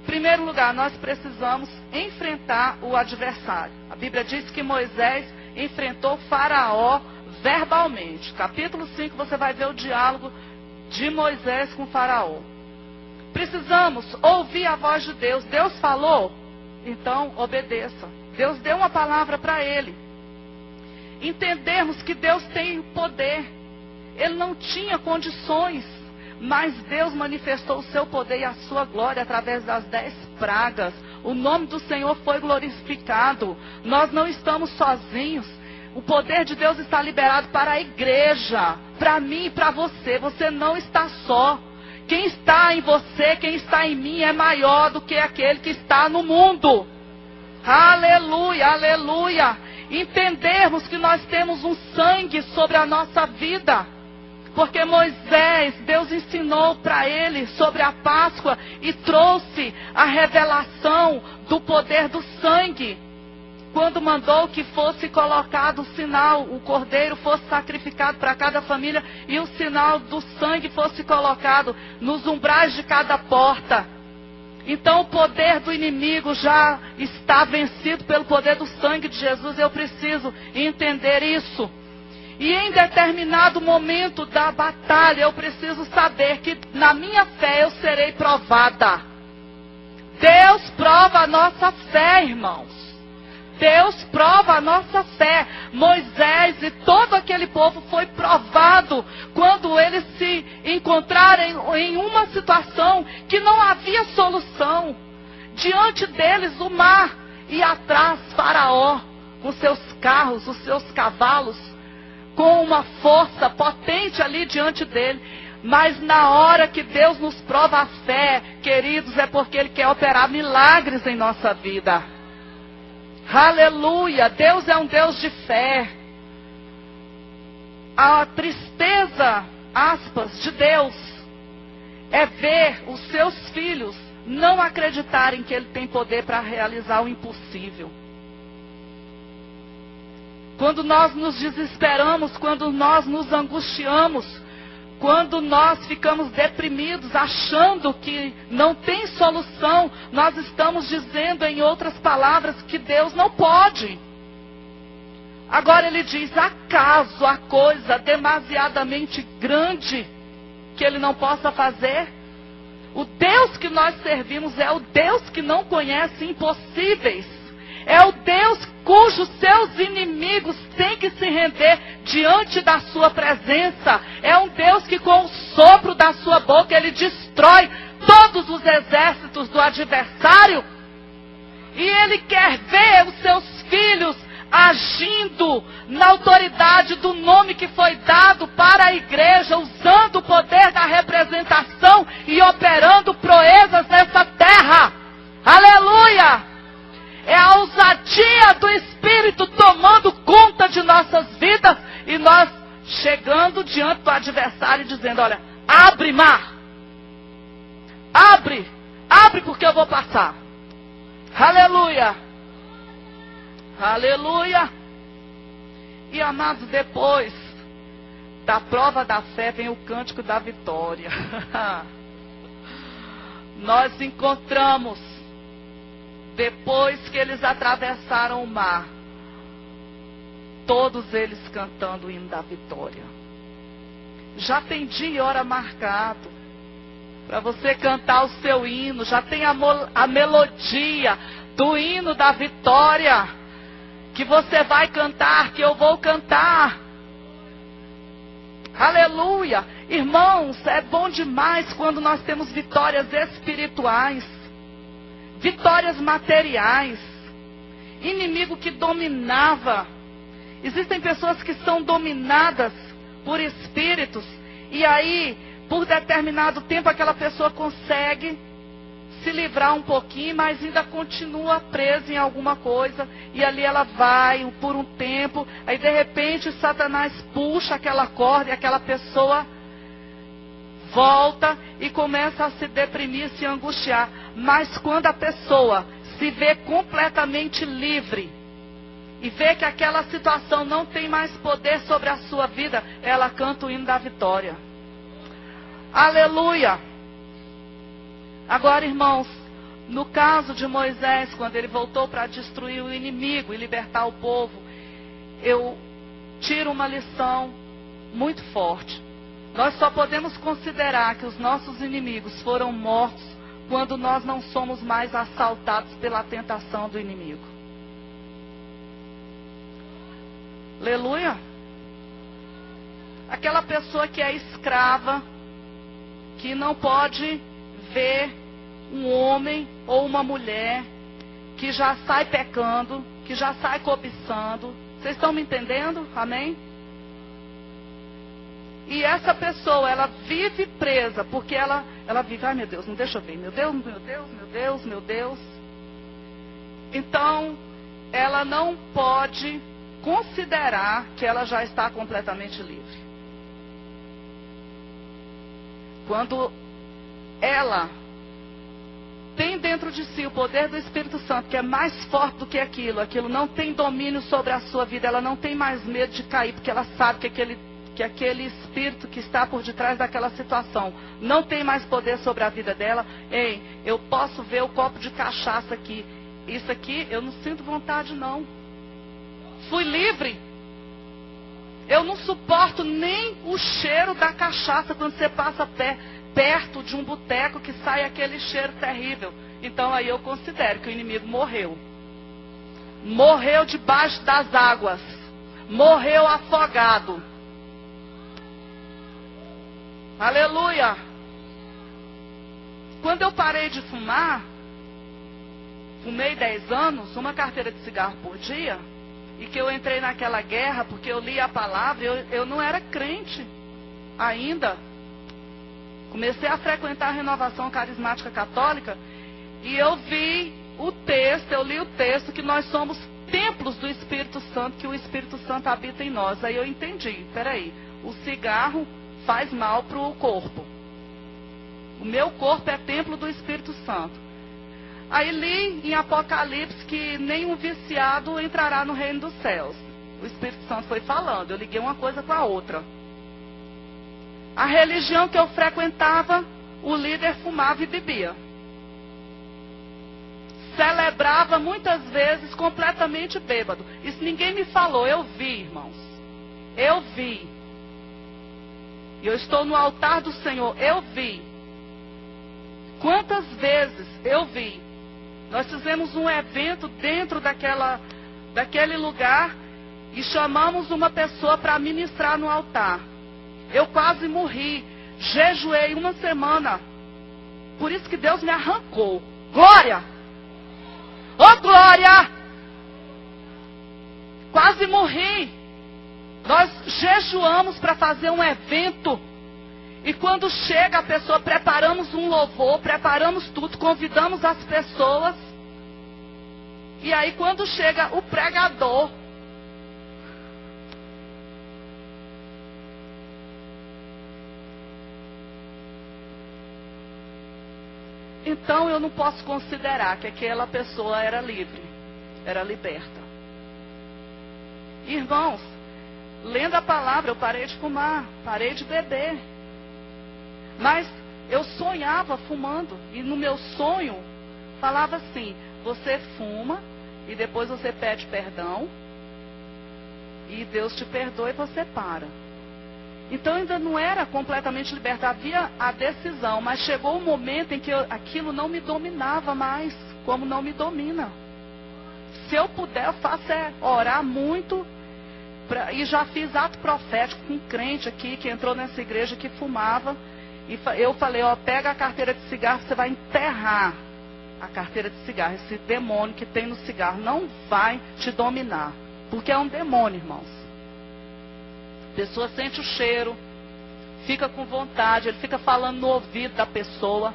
Em primeiro lugar, nós precisamos enfrentar o adversário. A Bíblia diz que Moisés enfrentou Faraó verbalmente. Capítulo 5, você vai ver o diálogo de Moisés com Faraó. Precisamos ouvir a voz de Deus. Deus falou, então obedeça. Deus deu uma palavra para ele. Entendermos que Deus tem poder. Ele não tinha condições, mas Deus manifestou o seu poder e a sua glória através das 10 pragas. O nome do Senhor foi glorificado. Nós não estamos sozinhos. O poder de Deus está liberado para a igreja, para mim e para você. Você não está só. Quem está em você, quem está em mim é maior do que aquele que está no mundo. Aleluia, aleluia. Entendermos que nós temos um sangue sobre a nossa vida. Porque Moisés, Deus ensinou para ele sobre a Páscoa e trouxe a revelação do poder do sangue. Quando mandou que fosse colocado o sinal, o cordeiro fosse sacrificado para cada família e o sinal do sangue fosse colocado nos umbrais de cada porta. Então o poder do inimigo já está vencido pelo poder do sangue de Jesus. Eu preciso entender isso. E em determinado momento da batalha, eu preciso saber que na minha fé eu serei provada. Deus prova a nossa fé, irmãos. Deus prova a nossa fé. Moisés e todo aquele povo foi provado quando eles se encontraram em uma situação que não havia solução. Diante deles o mar e atrás Faraó com seus carros, os seus cavalos, com uma força potente ali diante dele. Mas na hora que Deus nos prova a fé, queridos, é porque Ele quer operar milagres em nossa vida. Aleluia, Deus é um Deus de fé. A tristeza, aspas, de Deus é ver os seus filhos não acreditarem que Ele tem poder para realizar o impossível. Quando nós nos desesperamos, quando nós nos angustiamos, quando nós ficamos deprimidos, achando que não tem solução, nós estamos dizendo, em outras palavras, que Deus não pode. Agora ele diz, acaso a coisa demasiadamente grande que Ele não possa fazer? O Deus que nós servimos é o Deus que não conhece impossíveis. É o Deus cujos seus inimigos têm que se render diante da sua presença. É um Deus que com o sopro da sua boca Ele destrói todos os exércitos do adversário. E Ele quer ver os seus filhos agindo na autoridade do nome que foi dado para a igreja, usando o poder da representação e operando proezas nessa terra. Aleluia! É a ousadia do Espírito tomando conta de nossas vidas e nós chegando diante do adversário e dizendo, olha, abre mar, abre porque eu vou passar. Aleluia, aleluia. E amados, depois da prova da fé vem o cântico da vitória. Nós encontramos, depois que eles atravessaram o mar, todos eles cantando o hino da vitória. Já tem dia e hora marcado para você cantar o seu hino. Já tem a melodia do hino da vitória que você vai cantar, que eu vou cantar. Aleluia. Irmãos, é bom demais quando nós temos vitórias espirituais, vitórias materiais. Inimigo que dominava. Existem pessoas que são dominadas por espíritos. E aí, por determinado tempo, aquela pessoa consegue se livrar um pouquinho, mas ainda continua presa em alguma coisa. e ali ela vai por um tempo, aí de repente Satanás puxa aquela corda e aquela pessoa volta e começa a se deprimir, se angustiar. Mas quando a pessoa se vê completamente livre e vê que aquela situação não tem mais poder sobre a sua vida, ela canta o hino da vitória. Aleluia! Agora, irmãos, no caso de Moisés, quando ele voltou para destruir o inimigo e libertar o povo, eu tiro uma lição muito forte. Nós só podemos considerar que os nossos inimigos foram mortos quando nós não somos mais assaltados pela tentação do inimigo. Aleluia! Aquela pessoa que é escrava, que não pode ver um homem ou uma mulher, que já sai pecando, que já sai cobiçando. Vocês estão me entendendo? Amém? E essa pessoa, ela vive presa, porque ela vive, ai meu Deus, não deixa eu ver, meu Deus, meu Deus, meu Deus, meu Deus. Então, ela não pode considerar que ela já está completamente livre. Quando ela tem dentro de si o poder do Espírito Santo, que é mais forte do que aquilo não tem domínio sobre a sua vida, ela não tem mais medo de cair, porque ela sabe que aquele espírito que está por detrás daquela situação não tem mais poder sobre a vida dela. Ei, eu posso ver o copo de cachaça aqui, isso aqui eu não sinto vontade não, fui livre. Eu não suporto nem o cheiro da cachaça quando você passa perto de um boteco que sai aquele cheiro terrível. Então aí eu considero que o inimigo morreu. Morreu debaixo das águas. Morreu afogado. Aleluia! Quando eu parei de fumar, fumei 10 anos, uma carteira de cigarro por dia, e que eu entrei naquela guerra porque eu li a palavra, eu não era crente ainda. Comecei a frequentar a renovação carismática católica e eu vi o texto, eu li o texto que nós somos templos do Espírito Santo, que o Espírito Santo habita em nós. Aí eu entendi, peraí, o cigarro faz mal para o corpo. O meu corpo é templo do Espírito Santo. Aí li em Apocalipse que nenhum viciado entrará no reino dos céus. O Espírito Santo foi falando, eu liguei uma coisa com a outra. A religião que eu frequentava, o líder fumava e bebia. Celebrava muitas vezes completamente bêbado. Isso ninguém me falou, eu vi, irmãos. Eu vi. E eu estou no altar do Senhor, eu vi. Quantas vezes eu vi. Nós fizemos um evento dentro daquele lugar e chamamos uma pessoa para ministrar no altar. Eu quase morri, jejuei uma semana. Por isso que Deus me arrancou. Glória! Oh, glória! Quase morri. Nós jejuamos para fazer um evento. E quando chega a pessoa, preparamos um louvor, preparamos tudo, convidamos as pessoas. E aí quando chega o pregador, então eu não posso considerar que aquela pessoa era livre, era liberta. Irmãos, lendo a palavra, eu parei de fumar, parei de beber. Mas eu sonhava fumando. E no meu sonho, falava assim, você fuma e depois você pede perdão. E Deus te perdoa e você para. Então ainda não era completamente liberta. Havia a decisão, mas chegou um momento em que aquilo não me dominava mais, como não me domina. Se eu puder, eu faço orar muito. E já fiz ato profético com um crente aqui, que entrou nessa igreja que fumava. E eu falei, pega a carteira de cigarro, você vai enterrar a carteira de cigarro. Esse demônio que tem no cigarro não vai te dominar. Porque é um demônio, irmãos. A pessoa sente o cheiro, fica com vontade, ele fica falando no ouvido da pessoa,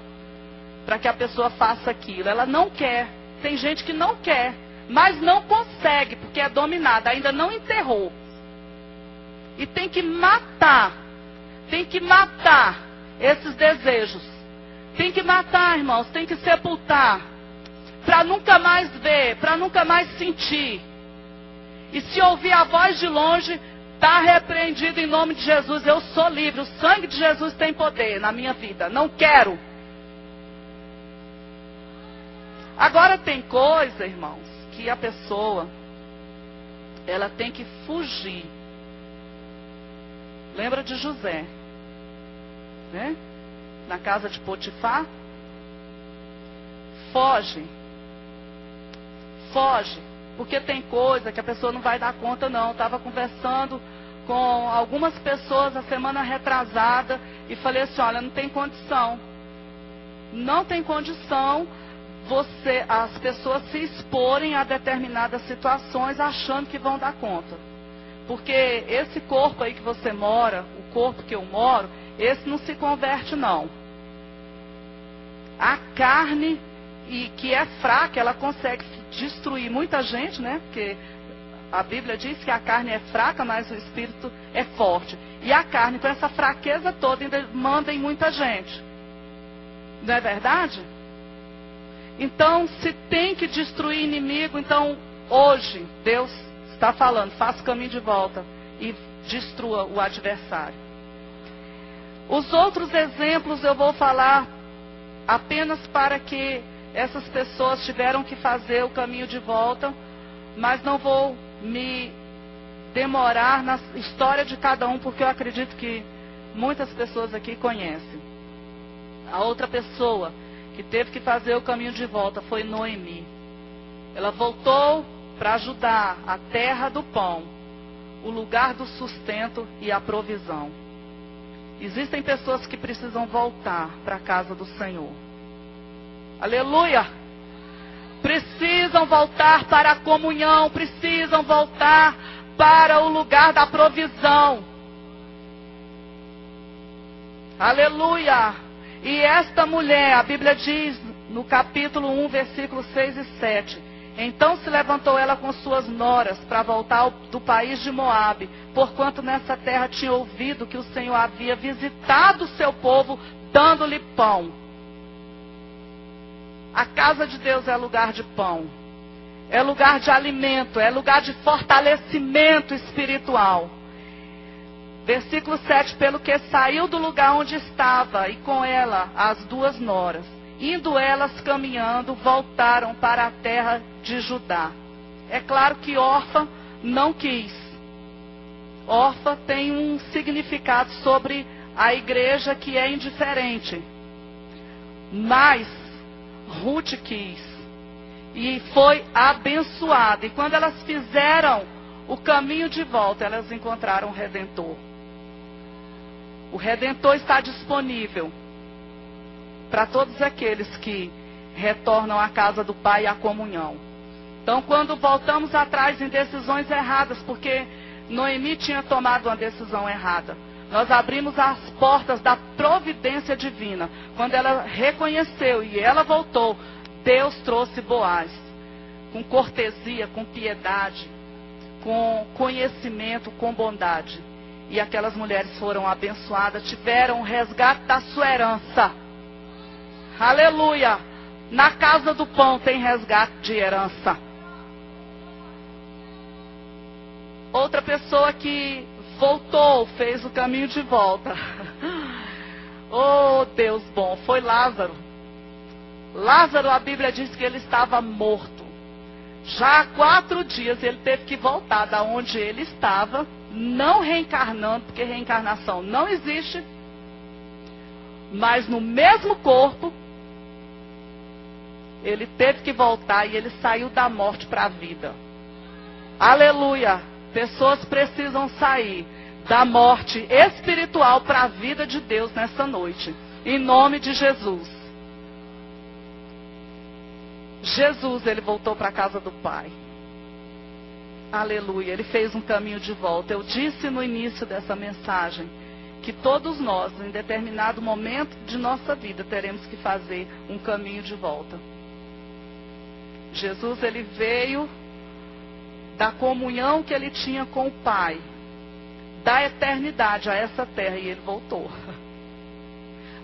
para que a pessoa faça aquilo. Ela não quer. Tem gente que não quer. mas não consegue, porque é dominada, ainda não enterrou. E tem que matar esses desejos. Tem que matar, irmãos, tem que sepultar, para nunca mais ver, para nunca mais sentir. E se ouvir a voz de longe, está repreendido em nome de Jesus. Eu sou livre, o sangue de Jesus tem poder na minha vida. Não quero. Agora tem coisa, irmãos, que a pessoa, ela tem que fugir. Lembra de José, né? Na casa de Potifar. Foge. Porque tem coisa que a pessoa não vai dar conta, não. Eu estava conversando com algumas pessoas a semana retrasada e falei assim, olha, não tem condição. Não tem condição as pessoas se exporem a determinadas situações achando que vão dar conta. Porque esse corpo aí que você mora, o corpo que eu moro, esse não se converte, não. A carne, que é fraca, ela consegue destruir muita gente, né? Porque a Bíblia diz que a carne é fraca, mas o espírito é forte. E a carne, com essa fraqueza toda, ainda manda em muita gente. Não é verdade? Então, se tem que destruir inimigo, então, hoje, Deus está falando, faça o caminho de volta e destrua o adversário. Os outros exemplos eu vou falar apenas para que essas pessoas tiveram que fazer o caminho de volta, mas não vou me demorar na história de cada um, porque eu acredito que muitas pessoas aqui conhecem. A outra pessoa que teve que fazer o caminho de volta foi Noemi. Ela voltou para ajudar a terra do pão, o lugar do sustento e a provisão. Existem pessoas que precisam voltar para a casa do Senhor. Aleluia! Precisam voltar para a comunhão, precisam voltar para o lugar da provisão. Aleluia! E esta mulher, a Bíblia diz no capítulo 1, versículos 6 e 7. Então se levantou ela com suas noras para voltar do país de Moabe, porquanto nessa terra tinha ouvido que o Senhor havia visitado o seu povo, dando-lhe pão. A casa de Deus é lugar de pão, é lugar de alimento, é lugar de fortalecimento espiritual. Versículo 7, pelo que saiu do lugar onde estava, e com ela as duas noras, indo elas caminhando, voltaram para a terra de Judá. É claro que Orfa não quis. Orfa tem um significado sobre a igreja que é indiferente. Mas Ruth quis. E foi abençoada. E quando elas fizeram o caminho de volta, elas encontraram o Redentor. O Redentor está disponível para todos aqueles que retornam à casa do Pai e à comunhão. Então, quando voltamos atrás em decisões erradas, porque Noemi tinha tomado uma decisão errada, nós abrimos as portas da providência divina. Quando ela reconheceu e ela voltou, Deus trouxe Boaz, com cortesia, com piedade, com conhecimento, com bondade. E aquelas mulheres foram abençoadas, tiveram o resgate da sua herança. Aleluia! Na casa do pão tem resgate de herança. Outra pessoa que voltou, fez o caminho de volta. Oh, Deus bom, foi Lázaro. Lázaro, a Bíblia diz que ele estava morto. Já há 4 dias ele teve que voltar da onde ele estava, não reencarnando, porque reencarnação não existe, mas no mesmo corpo, ele teve que voltar e ele saiu da morte para a vida. Aleluia! Pessoas precisam sair da morte espiritual para a vida de Deus nessa noite. Em nome de Jesus. Jesus, ele voltou para a casa do Pai. Aleluia, ele fez um caminho de volta. Eu disse no início dessa mensagem que todos nós, em determinado momento de nossa vida, teremos que fazer um caminho de volta. Jesus, ele veio da comunhão que ele tinha com o Pai, da eternidade a essa terra, e ele voltou.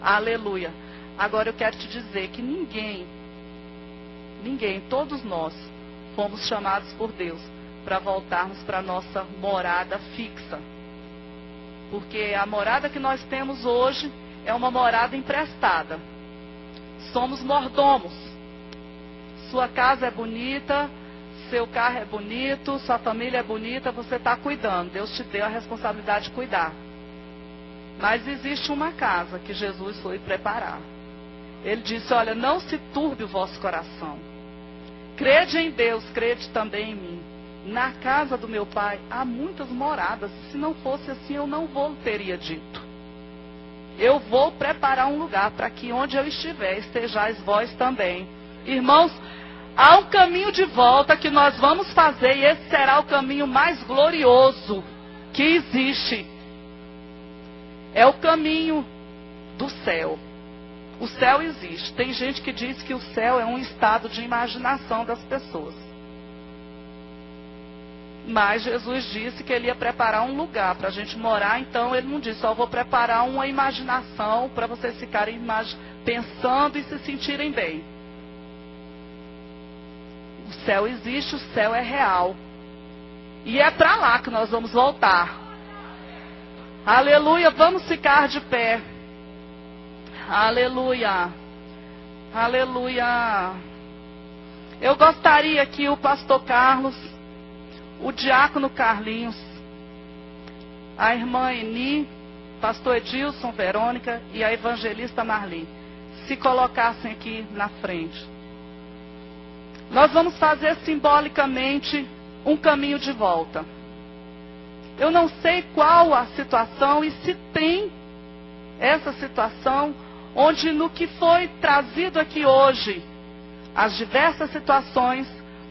Aleluia. Agora eu quero te dizer que ninguém, todos nós, fomos chamados por Deus para voltarmos para a nossa morada fixa. Porque a morada que nós temos hoje é uma morada emprestada. Somos mordomos. Sua casa é bonita, seu carro é bonito, sua família é bonita, você está cuidando. Deus te deu a responsabilidade de cuidar. Mas existe uma casa que Jesus foi preparar. Ele disse, olha, não se turbe o vosso coração. Crede em Deus, crede também em mim. Na casa do meu Pai há muitas moradas. Se não fosse assim, eu não vou teria dito. Eu vou preparar um lugar para que onde eu estiver, estejais vós também. Irmãos, há um caminho de volta que nós vamos fazer, e esse será o caminho mais glorioso que existe. É o caminho do céu. O céu existe. Tem gente que diz que o céu é um estado de imaginação das pessoas. Mas Jesus disse que ele ia preparar um lugar para a gente morar, então ele não disse, só vou preparar uma imaginação para vocês ficarem pensando e se sentirem bem. O céu existe, o céu é real. E é para lá que nós vamos voltar. Aleluia, vamos ficar de pé. Aleluia. Aleluia. Eu gostaria que o pastor Carlos, o diácono Carlinhos, a irmã Eni, pastor Edilson, Verônica e a evangelista Marli se colocassem aqui na frente. Nós vamos fazer simbolicamente um caminho de volta. Eu não sei qual a situação e se tem essa situação onde no que foi trazido aqui hoje, as diversas situações,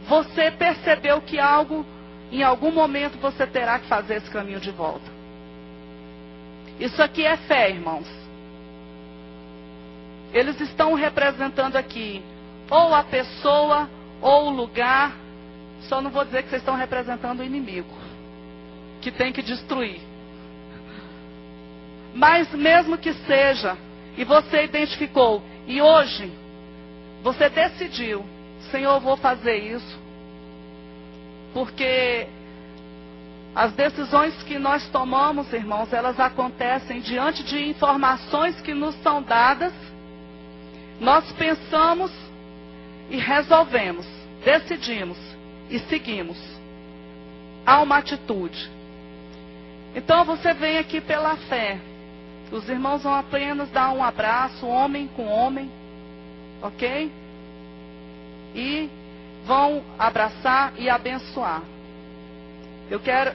você percebeu que em algum momento você terá que fazer esse caminho de volta. Isso aqui é fé, irmãos. Eles estão representando aqui ou a pessoa ou o lugar. Só não vou dizer que vocês estão representando o inimigo, que tem que destruir. Mas mesmo que seja, e você identificou, e hoje você decidiu, Senhor, eu vou fazer isso, porque as decisões que nós tomamos, irmãos, elas acontecem diante de informações que nos são dadas. Nós pensamos e resolvemos, decidimos e seguimos. Há uma atitude. Então você vem aqui pela fé. Os irmãos vão apenas dar um abraço, homem com homem, ok? E vão abraçar e abençoar.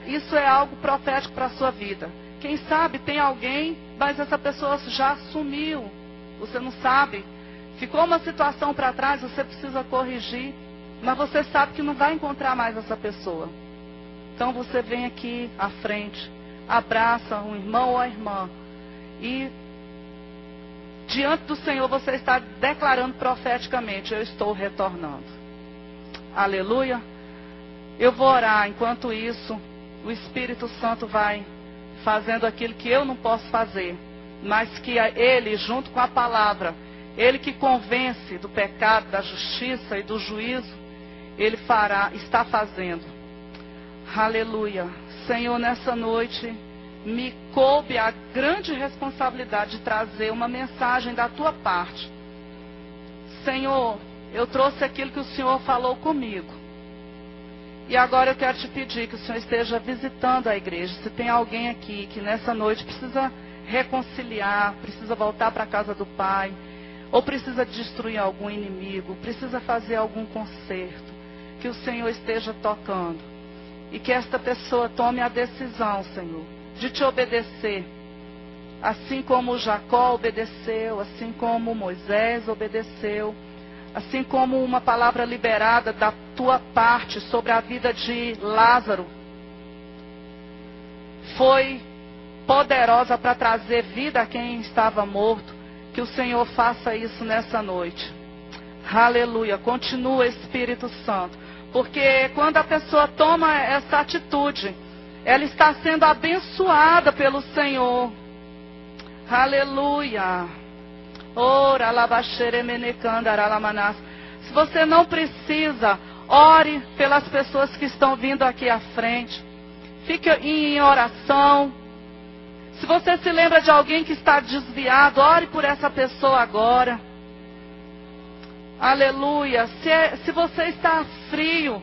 Isso é algo profético para a sua vida. Quem sabe tem alguém, mas essa pessoa já sumiu. Você não sabe. Ficou uma situação para trás, você precisa corrigir. Mas você sabe que não vai encontrar mais essa pessoa. Então você vem aqui à frente, abraça um irmão ou a irmã. E diante do Senhor você está declarando profeticamente, eu estou retornando. Aleluia. Eu vou orar, enquanto isso, o Espírito Santo vai fazendo aquilo que eu não posso fazer, mas que Ele, junto com a palavra, Ele que convence do pecado, da justiça e do juízo, Ele está fazendo. Aleluia. Senhor, nessa noite, me coube a grande responsabilidade de trazer uma mensagem da Tua parte. Senhor, eu trouxe aquilo que o Senhor falou comigo. E agora eu quero te pedir que o Senhor esteja visitando a igreja. Se tem alguém aqui que nessa noite precisa reconciliar, precisa voltar para a casa do Pai, ou precisa destruir algum inimigo, precisa fazer algum conserto, que o Senhor esteja tocando. E que esta pessoa tome a decisão, Senhor, de te obedecer. Assim como Jacó obedeceu, assim como Moisés obedeceu, assim como uma palavra liberada da tua parte sobre a vida de Lázaro foi poderosa para trazer vida a quem estava morto, que o Senhor faça isso nessa noite. Aleluia. Continua, Espírito Santo. Porque quando a pessoa toma essa atitude, ela está sendo abençoada pelo Senhor. Aleluia. Ora, alabaxeremenecandaramanás. Se você não precisa, ore pelas pessoas que estão vindo aqui à frente. Fique em oração. Se você se lembra de alguém que está desviado, ore por essa pessoa agora. Aleluia. Se você está frio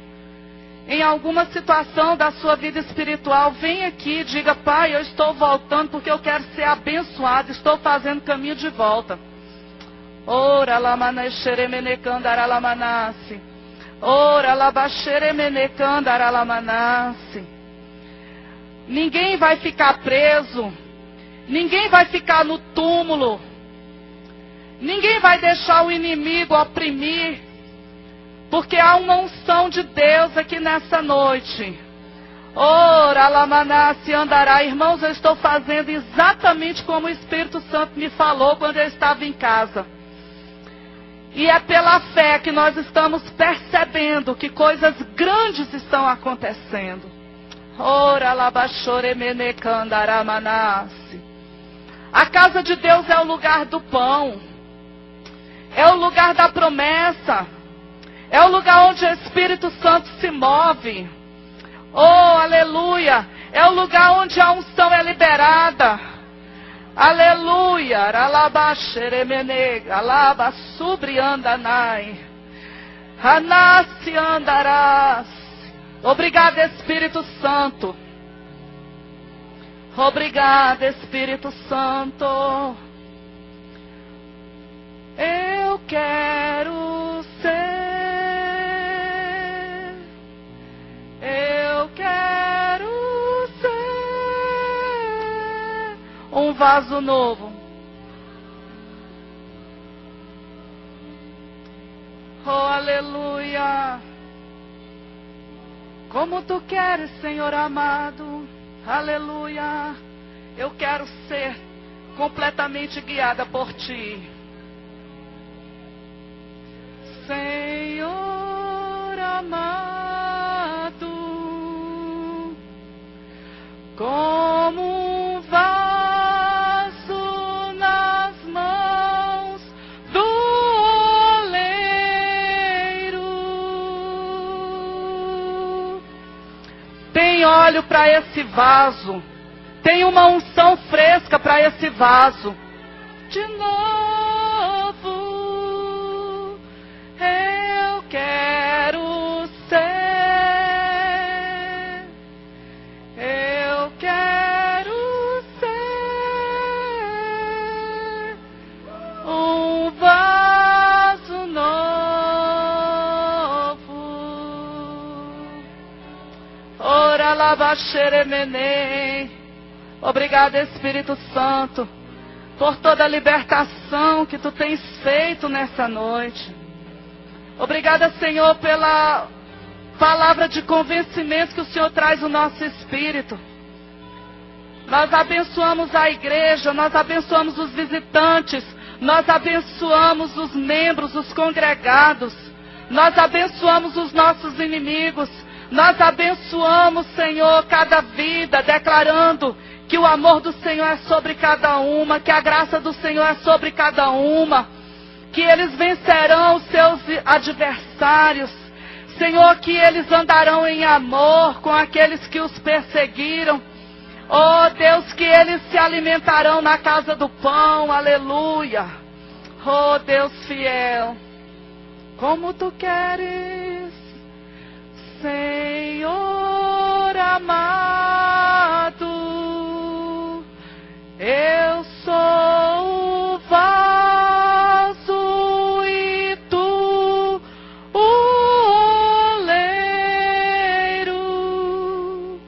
em alguma situação da sua vida espiritual, vem aqui e diga: Pai, eu estou voltando porque eu quero ser abençoado, estou fazendo caminho de volta. Ora, lamanexeremenecandaramanase. Ora, labaxeremenecandaramanase. Ninguém vai ficar preso. Ninguém vai ficar no túmulo. Ninguém vai deixar o inimigo oprimir. Porque há uma unção de Deus aqui nessa noite. Ora, lamanase andará. Irmãos, eu estou fazendo exatamente como o Espírito Santo me falou quando eu estava em casa. E é pela fé que nós estamos percebendo que coisas grandes estão acontecendo. Ora, labaxoremenecandaramanase. A casa de Deus é o lugar do pão. É o lugar da promessa. É o lugar onde o Espírito Santo se move. Oh, aleluia. É o lugar onde a unção é liberada. Aleluia. Alabaxeremenega, alabassubriandanai. Hanassi andarás. Obrigado, Espírito Santo. Obrigado, Espírito Santo. Eu quero ser. Eu quero ser um vaso novo. Oh, aleluia. Como tu queres, Senhor amado. Aleluia. Eu quero ser completamente guiada por ti. Senhor amado, como um vaso nas mãos do oleiro. Tem óleo para esse vaso. Tem uma unção fresca para esse vaso. De novo, eu quero ser. Eu quero ser um vaso novo. Ora labaxeremenei. Obrigado, Espírito Santo, por toda a libertação que tu tens feito nessa noite. Obrigada, Senhor, pela palavra de convencimento que o Senhor traz no nosso espírito. Nós abençoamos a igreja, nós abençoamos os visitantes, nós abençoamos os membros, os congregados, nós abençoamos os nossos inimigos, nós abençoamos, Senhor, cada vida, declarando que o amor do Senhor é sobre cada uma, que a graça do Senhor é sobre cada uma, que eles vencerão os seus adversários, Senhor, que eles andarão em amor com aqueles que os perseguiram. Oh Deus, que eles se alimentarão na casa do pão, aleluia. Oh Deus fiel, como tu queres, Senhor amado. Eu sou o vaso e tu o oleiro.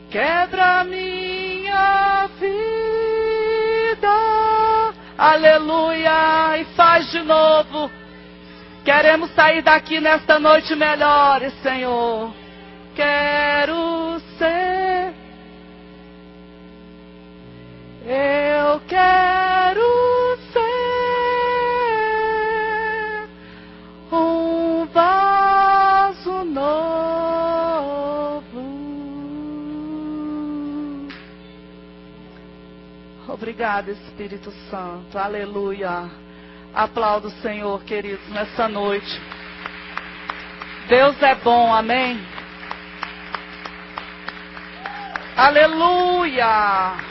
Quebra minha vida, aleluia, e faz de novo. Queremos sair daqui nesta noite melhores, Senhor. Quero ser. Eu quero ser Obrigada, Espírito Santo. Aleluia. Aplaudo o Senhor, queridos, nessa noite. Deus é bom, amém? Aleluia.